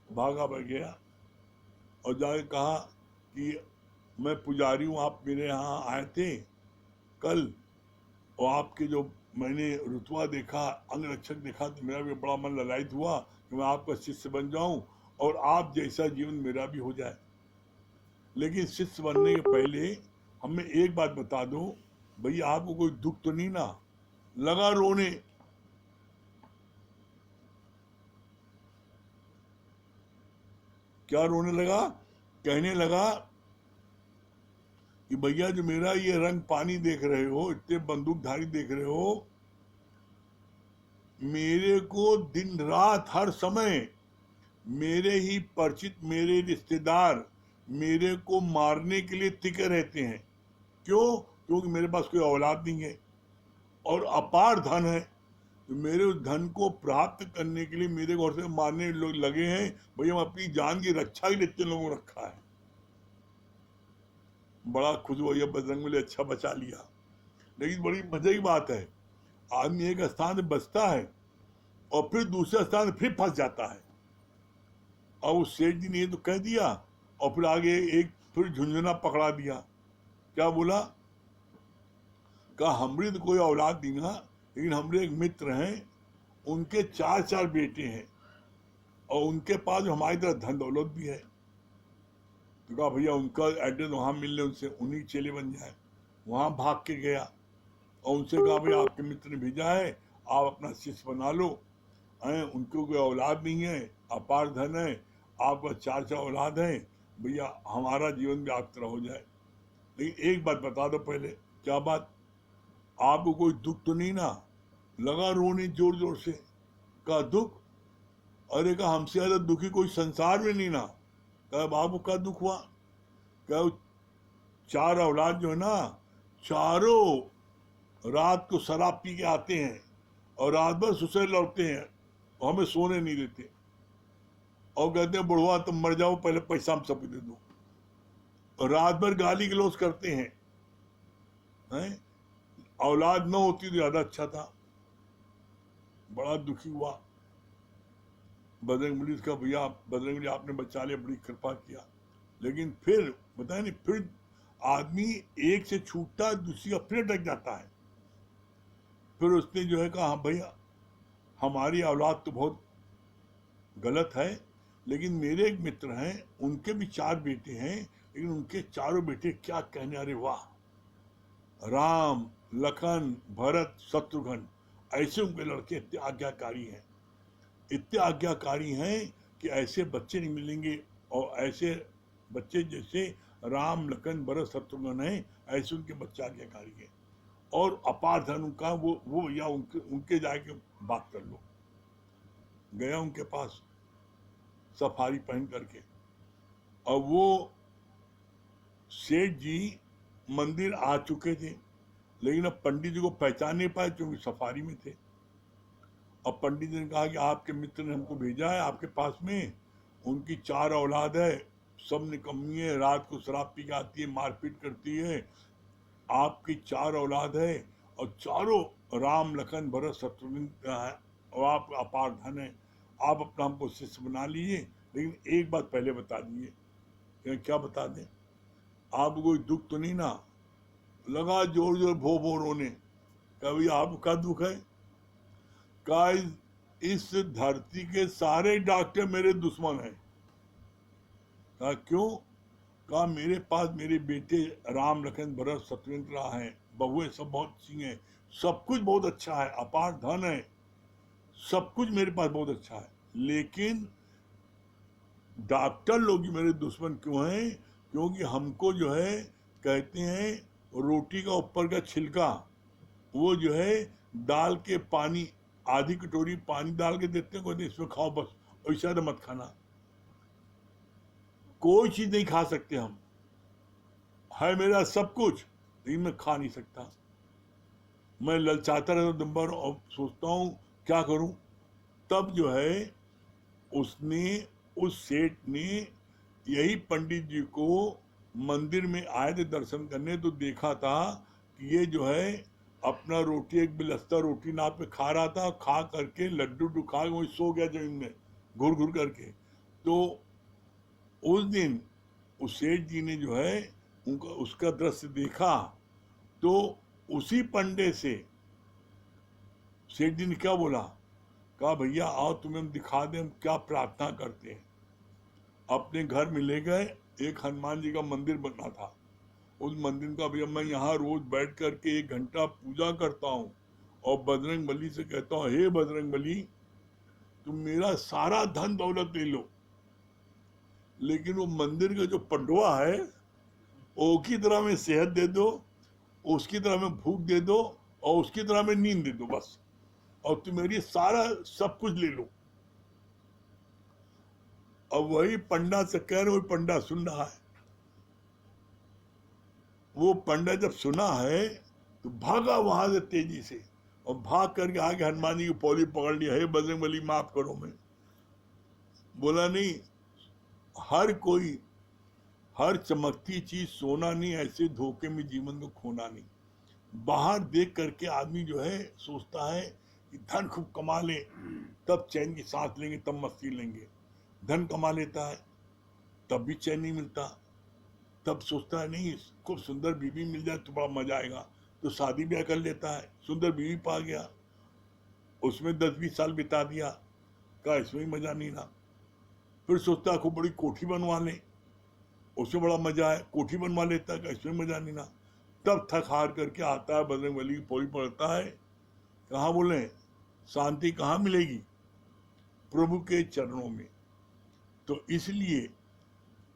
भागा भाग गया और जाके कहा कि मैं पुजारी हूँ, आप मेरे यहाँ आए थे कल, और आपके जो मैंने रुतबा देखा, अंगरक्षक देखा, तो मेरा भी बड़ा मन ललायित हुआ कि मैं आपका शिष्य बन जाऊं और आप जैसा जीवन मेरा भी हो जाए। लेकिन शिष्य बनने के पहले हमें एक बात बता दो, भैया आपको कोई दुख तो नहीं ना? लगा रोने। क्या रोने लगा? कहने लगा कि भैया जो मेरा ये रंग पानी देख रहे हो, इतने बंदूकधारी देख रहे हो, मेरे को दिन रात हर समय मेरे ही परिचित, मेरे रिश्तेदार, मेरे को मारने के लिए तिके रहते हैं। क्यों? क्योंकि मेरे पास कोई औलाद नहीं है और अपार धन है। तो मेरे उस धन को प्राप्त करने के लिए मेरे घर से मारने लोग लगे हैं। भैया हम अपनी जान की रक्षा के लिए इतने लोगों को रखा है। बड़ा खुश हुआ, ये बजरंगबली अच्छा बचा लिया। लेकिन बड़ी मजे की बात है, आदमी एक स्थान से बचता है और फिर दूसरे स्थान से फिर फंस जाता है। और उस सेठ जी ने ये तो कह दिया और फिर आगे एक फिर झुंझुना पकड़ा दिया। क्या बोला? कहा हमरी तो कोई औलाद नहीं ना, लेकिन हमारे एक मित्र हैं, उनके 4 बेटे हैं और उनके पास हमारी तरह धन दौलत भी है। तो कहा भैया उनका एड्रेस वहां मिल ले, उनसे उन्हीं चेले बन जाए। वहां भाग के गया और उनसे कहा भैया आपके मित्र ने भेजा है, आप अपना शिष्य बना लो। उनको कोई औलाद नहीं है, अपार धन है, आपका 4 औलाद है, भैया हमारा जीवन भी आप तरह हो जाए। लेकिन एक बात बता दो पहले। क्या बात? आपको कोई दुख तो नहीं ना? लगा रोने जोर जोर से। कहा दुख? अरे कहा हमसे ज्यादा दुखी कोई संसार में नहीं ना। कहा बाबू का दुख हुआ? कहा 4 औलाद जो है ना, चारों रात को शराब पी के आते हैं और रात भर सुसर लौटते हैं और हमें सोने नहीं देते और कहते हैं बुढ़वा तुम मर जाओ, पहले पैसा हम सबको दे दो। और रात भर गाली गलौज करते हैं। औलाद न होती तो ज्यादा अच्छा था। बड़ा दुखी हुआ। बजरंगबली का भैया बजरंगबली आपने बचा लिया, बड़ी कृपा किया। लेकिन फिर बताए नहीं, फिर आदमी एक से छूटता दूसरी का फिर अटक जाता है। फिर उसने जो है कहा हाँ भैया हमारी औलाद तो बहुत गलत है, लेकिन मेरे एक मित्र हैं, उनके भी 4 बेटे हैं, लेकिन उनके चारों बेटे क्या कहने, अरे वाह, राम लखन भरत शत्रुघ्न, ऐसे उनके लड़के इतने आज्ञाकारी हैं, इतने आज्ञाकारी हैं कि ऐसे बच्चे नहीं मिलेंगे। और ऐसे बच्चे जैसे राम लखन भरत शत्रुघ्न हैं, ऐसे उनके बच्चे आज्ञाकारी हैं और अपार धन उनका। वो या उनके जाके बात कर लो। गया उनके पास सफारी पहन करके, और वो सेठ जी मंदिर आ चुके थे, लेकिन अब पंडित जी को पहचान नहीं पाए क्योंकि सफारी में थे। अब पंडित जी ने कहा कि आपके मित्र ने हमको भेजा है आपके पास में, उनकी 4 औलाद है, सब निकम्मी है, रात को शराब पी के आती है, मारपीट करती है। आपकी 4 औलाद है और चारों राम लखन भरत शत्रुघ्न है और आप अपार धन है। आप अपना हमको शिष्य बना लीजिए, लेकिन एक बात पहले बता दीजिए। क्या बता दें? आपको कोई दुख तो नहीं ना? लगा जोर जोर भो भो रोने। कभी आपका दुख है? का इस धरती के सारे डॉक्टर मेरे दुश्मन हैं। कहा क्यों? कहा मेरे पास मेरे बेटे राम लखन भरत शत्रुघ्न हैं, बहुएं सब बहुत अच्छी हैं, सब कुछ बहुत अच्छा है, अपार धन है, सब कुछ मेरे पास बहुत अच्छा है, लेकिन डॉक्टर लोग मेरे दुश्मन क्यों हैं? क्योंकि हमको जो है कहते हैं रोटी का ऊपर का छिलका वो जो है डाल के पानी, आधी कटोरी पानी डाल के देते हैं, कहते इसमें खाओ बस, और इससे ज्यादा मत खाना। कोई चीज नहीं खा सकते हम, है मेरा सब कुछ, लेकिन मैं खा नहीं सकता। मैं ललचाता रहता दिन भर और सोचता हूँ क्या करूं। तब जो है उसने, उस सेठ ने यही पंडित जी को मंदिर में आए थे दर्शन करने, तो देखा था कि ये जो है अपना रोटी, एक बिलस्ता रोटी नाप पे खा रहा था, खा करके लड्डू खा के वही सो गया जमीन में घुर घुर करके। तो उस दिन उस सेठ जी ने जो है उनका उसका दृश्य देखा, तो उसी पंडे से सेठ जी ने क्या बोला? कहा भैया आओ तुम्हें हम दिखा दें हम क्या प्रार्थना करते हैं। अपने घर में ले गए, एक हनुमान जी का मंदिर बना था, उस मंदिर का भैया मैं यहाँ रोज बैठ करके 1 घंटा पूजा करता हूँ और बजरंग बली से कहता हूँ हे बजरंग बली तुम मेरा सारा धन दौलत ले लो, लेकिन वो मंदिर का जो पंडवा है वो की तरह में सेहत दे दो, उसकी तरह में भूख दे दो और उसकी तरह में नींद दे दो बस, और तुम मेरी सारा सब कुछ ले लो। अब वही पंडा से कह रहे, वही पंडा सुन रहा है। वो पंडा जब सुना है तो भागा वहां से तेजी से, और भाग करके आगे हनुमान जी की पौली पकड़ लिया, हे बजरंगबली माफ करो। मैं बोला नहीं, हर कोई, हर चमकती चीज सोना नहीं, ऐसे धोखे में जीवन को खोना नहीं। बाहर देख करके आदमी जो है सोचता है कि धन खूब कमा ले तब चैन की सांस लेंगे, तब मस्ती लेंगे। धन कमा लेता है तब भी चैन नहीं मिलता, तब सोचता है नहीं खूब सुंदर बीवी मिल जाए तो बड़ा मजा आएगा, तो शादी ब्याह कर लेता है, सुंदर बीवी पा गया, उसमें 10-20 साल बिता दिया, का इसमें ही मजा नहीं रहा। फिर सोचता है खूब बड़ी कोठी बनवा ले, उसमें बड़ा मजा है, कोठी बनवा लेता है, का इसमें मजा नहीं रहा। तब थक हार करके आता है, बजरंगबली की पौड़ी पड़ता है। कहाँ बोले शांति कहाँ मिलेगी? प्रभु के चरणों में। तो इसलिए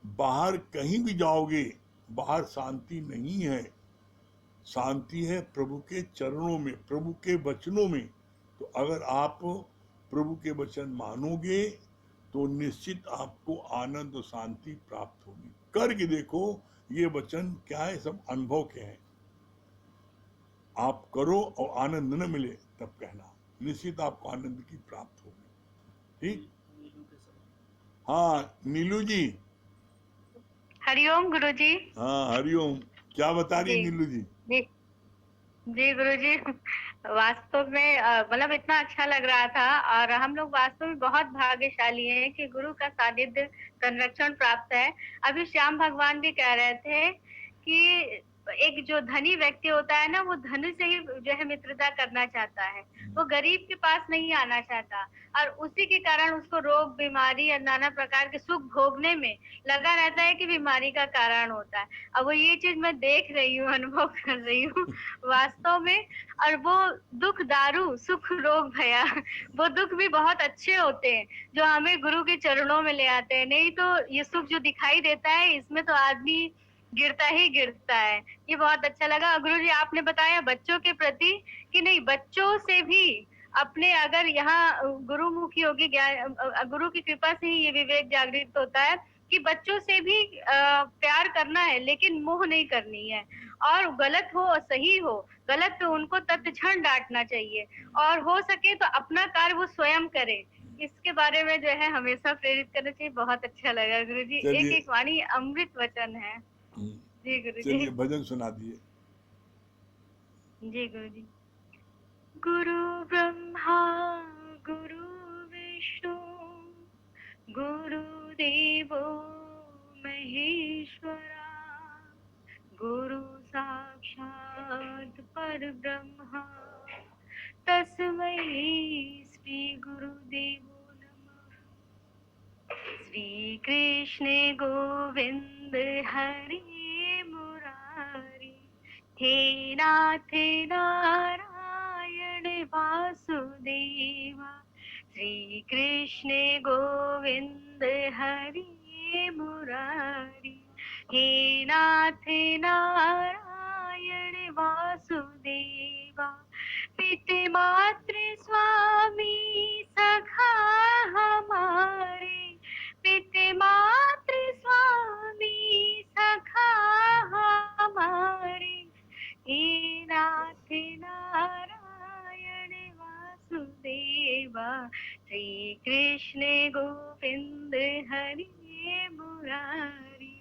बाहर कहीं भी जाओगे, बाहर शांति नहीं है, शांति है प्रभु के चरणों में, प्रभु के वचनों में। तो अगर आप प्रभु के वचन मानोगे तो निश्चित आपको आनंद और शांति प्राप्त होगी। करके देखो, ये वचन क्या है, सब अनुभव के हैं। आप करो और आनंद न मिले तब कहना, निश्चित आपको आनंद की प्राप्त होगी। ठीक? हाँ नीलू जी। हरिओम गुरुजी। हाँ हरिओम। क्या बता रही जी नीलू जी? जी जी गुरुजी, वास्तव में मतलब इतना अच्छा लग रहा था, और हम लोग वास्तव में बहुत भाग्यशाली हैं कि गुरु का सानिध्य संरक्षण प्राप्त है। अभी श्याम भगवान भी कह रहे थे कि एक जो धनी व्यक्ति होता है ना, वो धन से ही जो है मित्रता करना चाहता है, वो गरीब के पास नहीं आना चाहता, और उसी के कारण उसको रोग बीमारी और नाना प्रकार के सुख भोगने में लगा रहता है कि बीमारी का कारण होता है। अब वो ये चीज मैं देख रही हूँ, अनुभव कर रही हूँ वास्तव में। और वो दुख दारू सुख रोग भया, वो दुख भी बहुत अच्छे होते हैं जो हमें गुरु के चरणों में ले आते हैं। नहीं तो ये सुख जो दिखाई देता है, इसमें तो आदमी गिरता ही गिरता है। ये बहुत अच्छा लगा गुरु जी, आपने बताया बच्चों के प्रति कि नहीं, बच्चों से भी अपने, अगर यहाँ गुरुमुखी होगी ज्ञान, गुरु की कृपा से ही ये विवेक जागृत होता है कि बच्चों से भी प्यार करना है, लेकिन मोह नहीं करनी है। और गलत हो और सही हो, गलत तो उनको तत्क्षण डांटना चाहिए, और हो सके तो अपना कार्य वो स्वयं करे। इसके बारे में जो है हमेशा प्रेरित करना चाहिए। बहुत अच्छा लगा गुरु जी, एक चलिए एक वाणी अमृत वचन है। जी गुरु जी। चलिए भजन सुना दिए। जी गुरु जी। गुरु ब्रह्मा गुरु विष्णु गुरुदेवो महेश्वरा, गुरु साक्षात् परब्रह्म, तस्मै श्री गुरुदेवो नमः। श्री कृष्ण गोविंद हरि मुरारी, हे नाथ नारायण वासुदेवा। श्री कृष्ण गोविंद हरि मुरारी, हे नाथ नारायण वासुदेवा। पिता मातृ स्वामी सखा हमारे, पिता मातृ स्वामी सखा हमारे, हे नाथ नारायण वासुदेवा। श्री कृष्ण गोविंद हरि मुरारी,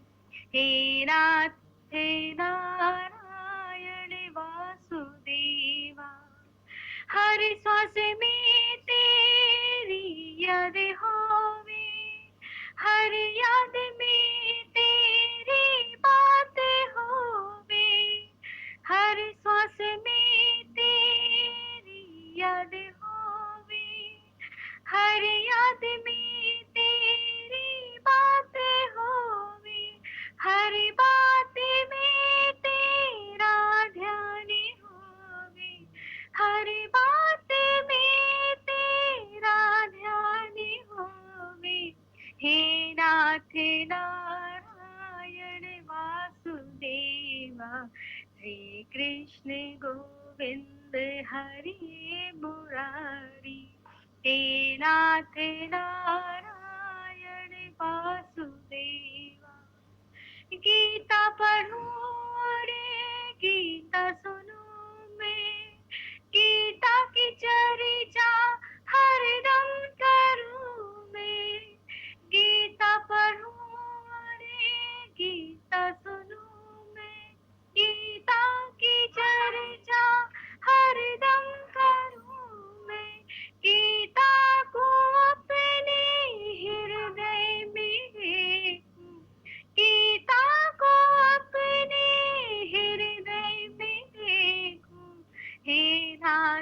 हे नाथ नारायण वासुदेवा। हर श्वास में तेरी याद होवे, हर याद में तेरी बात होवे, हर श्वास में तेरी याद होवे, हर याद में तेरी बात होवे, हर बात में तेरा ध्यान होवे, हर बात में तेरा ध्यान होवे, हे नाथ नारायण वासुदेवा। श्री कृष्ण गोविंद हरि मुरारी, हे नाथ नारायण वासुदेवा। गीता पढ़ो रे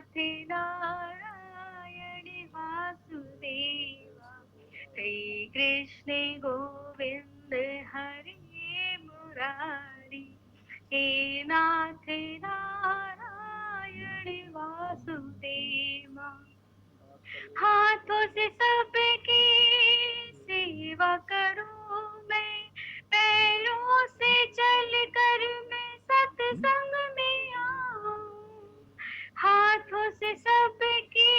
नाथ नारायण वासुदेवा, श्री कृष्ण गोविंद हरे मुरारी, हे नाथ नारायण वासुदेवा। हाथों से सबकी सेवा करूं मैं, पैरों से चल कर मैं सत्संग में आऊं। हाथों से सबकी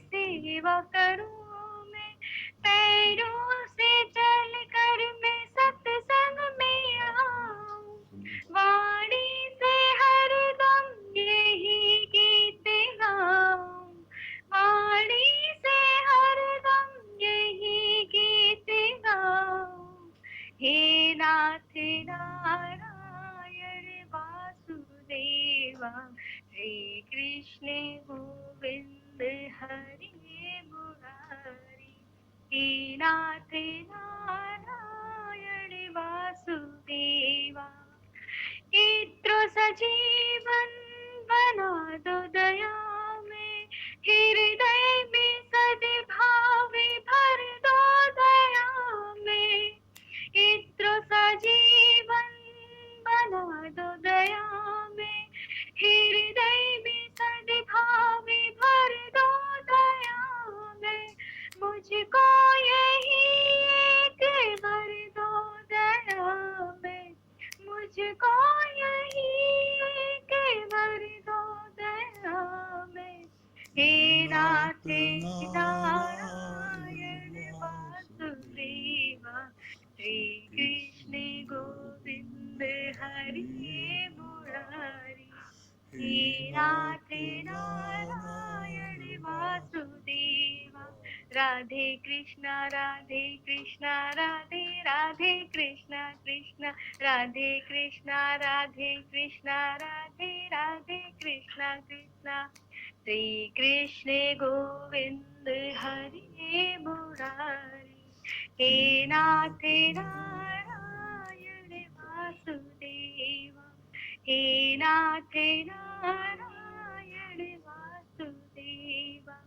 सेवा करूं मैं, पैरों से चल कर मैं सत्संग में आऊं। वाणी से हरदम यही गीत गाऊं, वाणी से हरदम यही गीत गाऊं। हे नाथ नारायण वासुदेवा, श्री कृष्ण गोविंद हरे मुरारी, हे नाथ नारायण वासुदेवा। इत्रो सजीवन बना दो दया में, हृदय में सद्भावे भर दो दया में। इत्रो सजीवन बना दो दया में, हृदय में सद्भावे भर दो दया में। मुझको यही एक भर दो दया में, मुझको यही एक भर दो दया में। हे नाथ नारायण वासुदेवा, श्री कृष्ण गोविंद हरे मुरारी, हे नाथ नारायण वासुदेवा। राधे कृष्णा राधे कृष्णा राधे राधे कृष्णा कृष्णा राधे कृष्णा राधे कृष्णा राधे राधे कृष्णा कृष्णा, श्री कृष्ण गोविंद हरे मुरारी, हे नाथ नारायण वासुदेवा, हे नाथ नारायण वासुदेवा,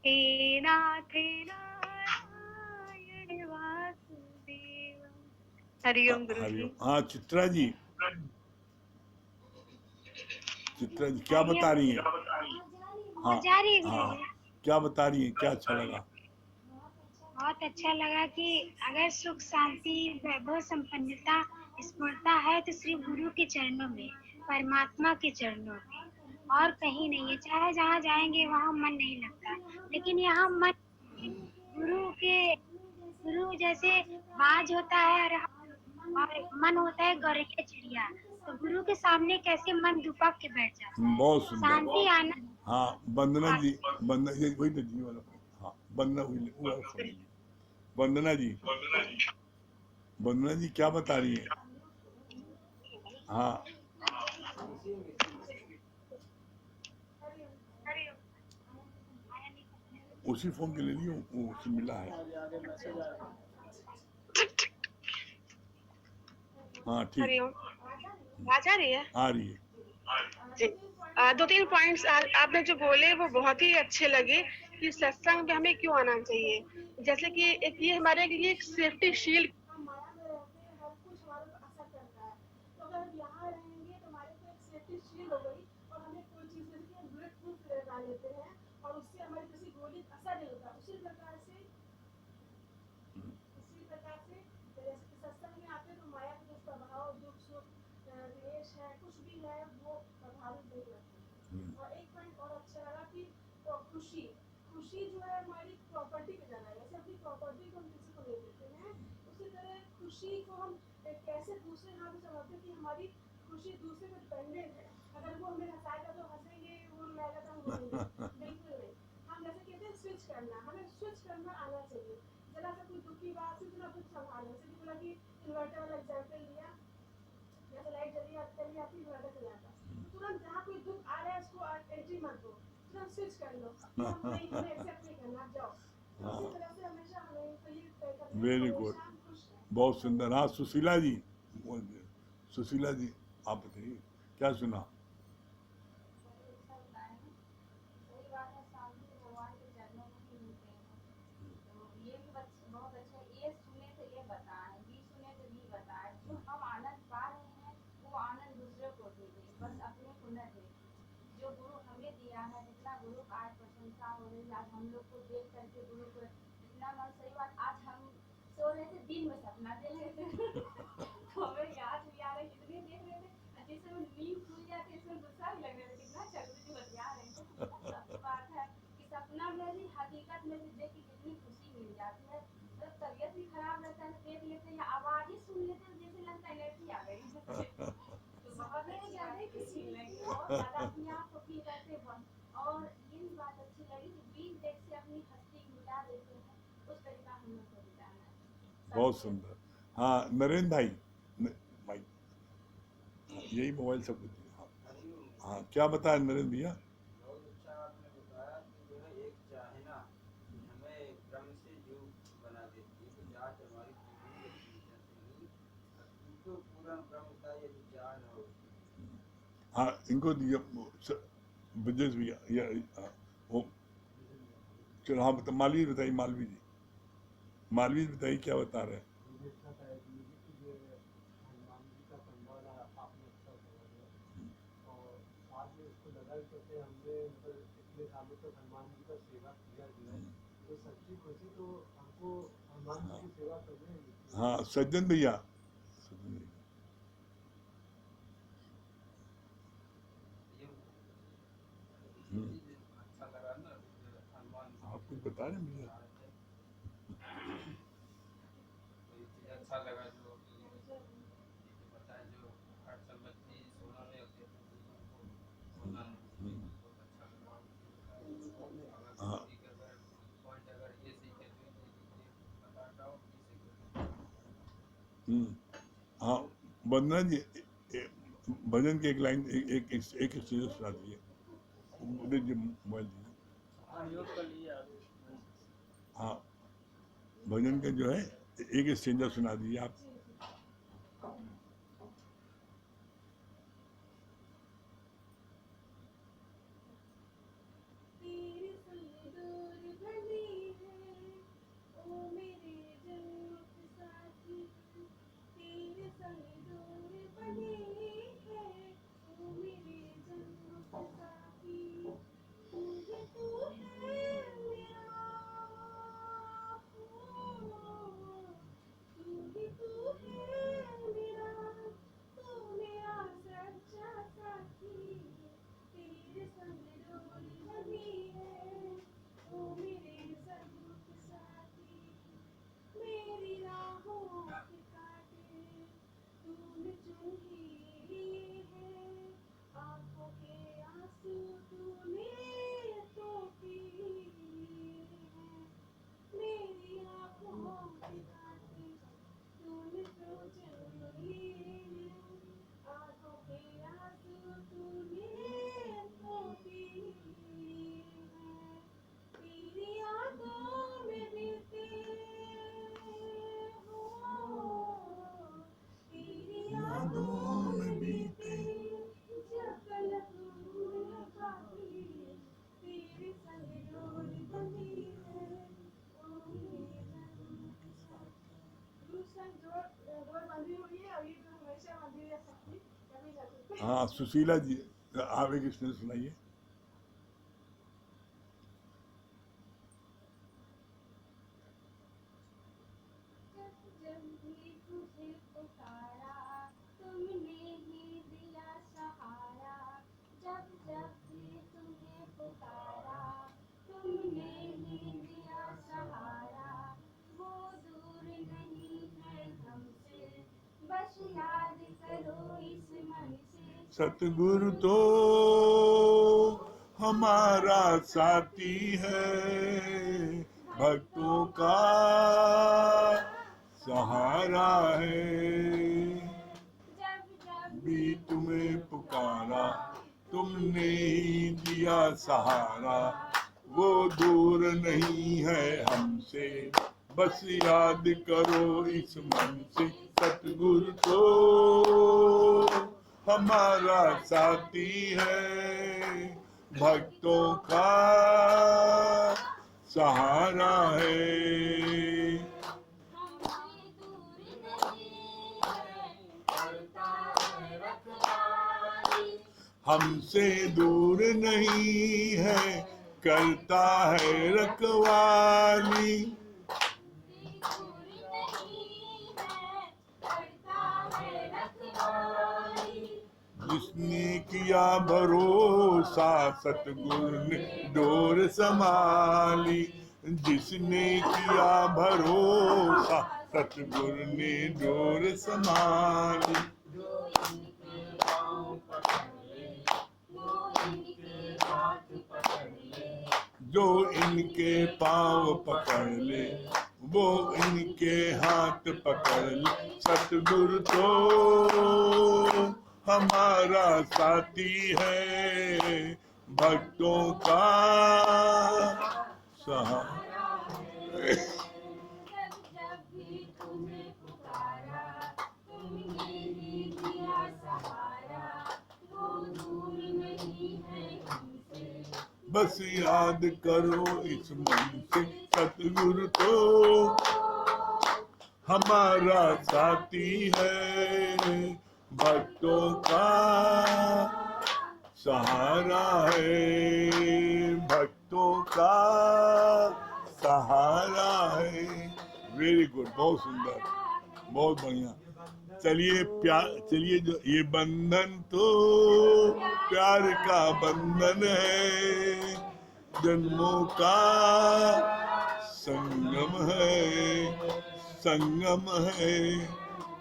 हे नाथ नारायण वासुदेवा। हरिओम गुरु जी। हरिओम। हाँ चित्रा जी, चित्रा जी क्या बता रही हैं? हाँ जा रही है गुरु हाँ, जी। क्या बता रही हैं, क्या अच्छा लगा? बहुत अच्छा लगा कि अगर सुख शांति वैभव संपन्नता स्फूर्ता है तो सिर्फ गुरु के चरणों में, परमात्मा के चरणों में, और कहीं नहीं है। चाहे जहाँ जाएंगे वहाँ मन नहीं लगता, लेकिन यहाँ मन गुरु जैसे बाज होता है और मन होता है गौरैया चिड़िया। तो गुरु के सामने कैसे मन दुबक के बैठ जाता है, बहुत सुंदर। शांति आना। हाँ वंदना जी, वंदना जी वही तो जी वाला। हाँ वंदना हुई, वो वाला सुन लीजिए। वंदना जी, वंदना जी क्या बता रही है? हाँ उसी फोन के ले लियो, वो उससे मिला है। हाँ ठीक, हरिओम। आवाज आ रही है? आ रही है। जी। दो तीन पॉइंट्स आपने जो बोले वो बहुत ही अच्छे लगे कि सत्संग में हमें क्यों आना चाहिए। जैसे कि एक ये हमारे लिए एक सेफ्टी शील्ड वेरी गुड, बहुत सुंदर। हाँ सुशीला जी, सुशीला जी आप बताइए क्या सुना? जो गुरु हमें दिया है, जितना गुरु का आज प्रशंसा हो रही है, आज हम लोग को देख करके गुरु को इतना मन सही बात, आज हम सो रहे थे, दिन में सपना देख रहे थे तो हमें याद भी आ रही, इतनी देख रहे थे, जिस समय नींद खुल जाती है इसमें गुस्सा भी लग रहा है, कितना अच्छा गुरु जी बतिया रहे हैं, कितना सच बात है कि सपना में भी हकीकत में भी देख के कितनी खुशी मिल जाती है। मतलब तबीयत भी खराब रहता है, देख लेते हैं या आवाज ही सुन लेते हैं, जैसे लगता है एनर्जी आ गई तो बहुत ज्यादा ही खुशी लगी, बहुत ज्यादा अपने आप को फील करते हैं। और ये भी बात अच्छी लगी कि बीच देख से अपनी हस्ती मिटा देते हैं, उस तरीका हम लोग को बिताना है। बहुत सुंदर। हाँ नरेंद्र भाई, भाई यही मोबाइल सब कुछ दिया। हाँ क्या बताया नरेंद्र भैया? बहुत अच्छा आपने बताया कि जो है एक चाहना हमें भ्रम से जीव बना देती है, तो जांच हमारी पूरी होती है तो पूरा भ्रम होता है यदि चाह न हो। हाँ इनको दिया ब्रजेश भैया या वो चलो। हाँ बता, मालवी बताइए, मालवी जी, मालवी जी बताइए क्या बता रहे हैं? मुझे अच्छा था कि ये हनुमान जी का पंडाल आपने अच्छा बनाया और आज इसको लगा करके हमने मतलब इतने सालों तक हनुमान जी का सेवा किया जो है, तो सच्ची खुशी तो हमको हनुमान जी की सेवा करने में मिलती है। हाँ सज्जन भैया, सज्जन भैया। अच्छा लगा ना हनुमान आप कुछ बता रहे हैं भैया? कोई चीज अच्छा लगा जो बताए, जो हर संपत्ति सोना में होते हैं सोना बहुत अच्छा लगा। हाँ अगर किसी का पॉइंट अगर ये सीखे तो ये बताता हूँ ये सीखे। हाँ वंदना जी, भजन की एक लाइन एक स्टेज सुना दीजिए, मोबाइल दीजिए। हाँ भजन का जो है एक स्टेंजा सुना दीजिए आप। तेरे संग दूर बनी है ओ मेरे जन्म के साथी, तेरे संग दूर बनी है ओ मेरे जन्म के साथी, तू ही तू है मेरा, तू ही तू है मेरा, तू मेरा सच्चा साथी, तेरे संग डोर बनी है ओ मेरे जन्म के साथी, मेरी राहों के कांटे तूने चुन ही लिए हैं, आंखों के आंसू तूने तो पी लिए हैं, मेरी आंखों के कांटे तूने तो चुन लिए हैं, आंखों के आंसू तूने तो पी लिए हैं, तेरी यादों में बीते हो, तेरी यादों में बीते जब पलक मुलाकाती, तेरे संग डोर बंधी है ओ मेरे जन्म के साथी। गुरु संग डोर बंधी हुई है और ये तो हमेशा बंधी रह सकती, कभी जा सकती। हाँ सुशीला जी, आप एक स्टेज सुनाइए। जब भी तुझे पुकारा तुमने ही दिया सहारा, जब जब भी तुम्हें पुकारा तुमने ही दिया सहारा, वो दूर नहीं है हमसे, बस याद करो इस मन से, सतगुरु तो हमारा साथी है, भक्तों का सहारा है। जब जब भी तुम्हें पुकारा तुमने ही दिया सहारा, वो दूर नहीं है हमसे, बस याद करो इस मन से, सतगुरु तो हमारा साथी है, भक्तों का सहारा है। हमसे दूर नहीं है, करता है रखवाली, हमसे दूर नहीं है, करता है रखवाली। जिसने किया भरोसा सतगुरु ने डोर संभाली। जिसने किया भरोसा सतगुरु ने डोर संभाली। जो इनके पाँव पकड़ ले, वो इनके हाथ पकड़ ले। सतगुरु तो हमारा साथी है, भक्तों का सहारा। जब भी तुम्हें पुकारा, तुमने ही दिया सहारा, वो दूर नहीं है हमसे। बस याद करो इस मन से, सतगुरु तो हमारा साथी है, भक्तों का सहारा है, भक्तों का सहारा है। वेरी गुड, बहुत सुंदर, बहुत बढ़िया। चलिए चलिए, जो ये बंधन तो प्यार का बंधन है, जन्मों का संगम है, संगम है।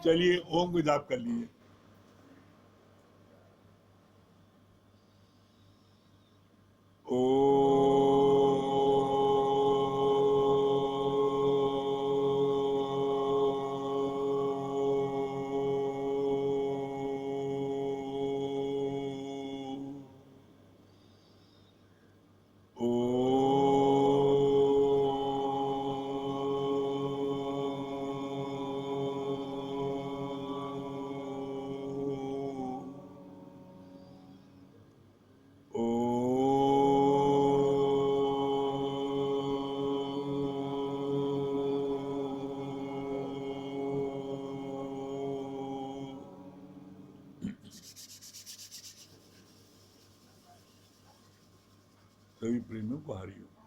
चलिए ओम को जाप कर लीजिए। सभी प्रेमियों को हरिओम।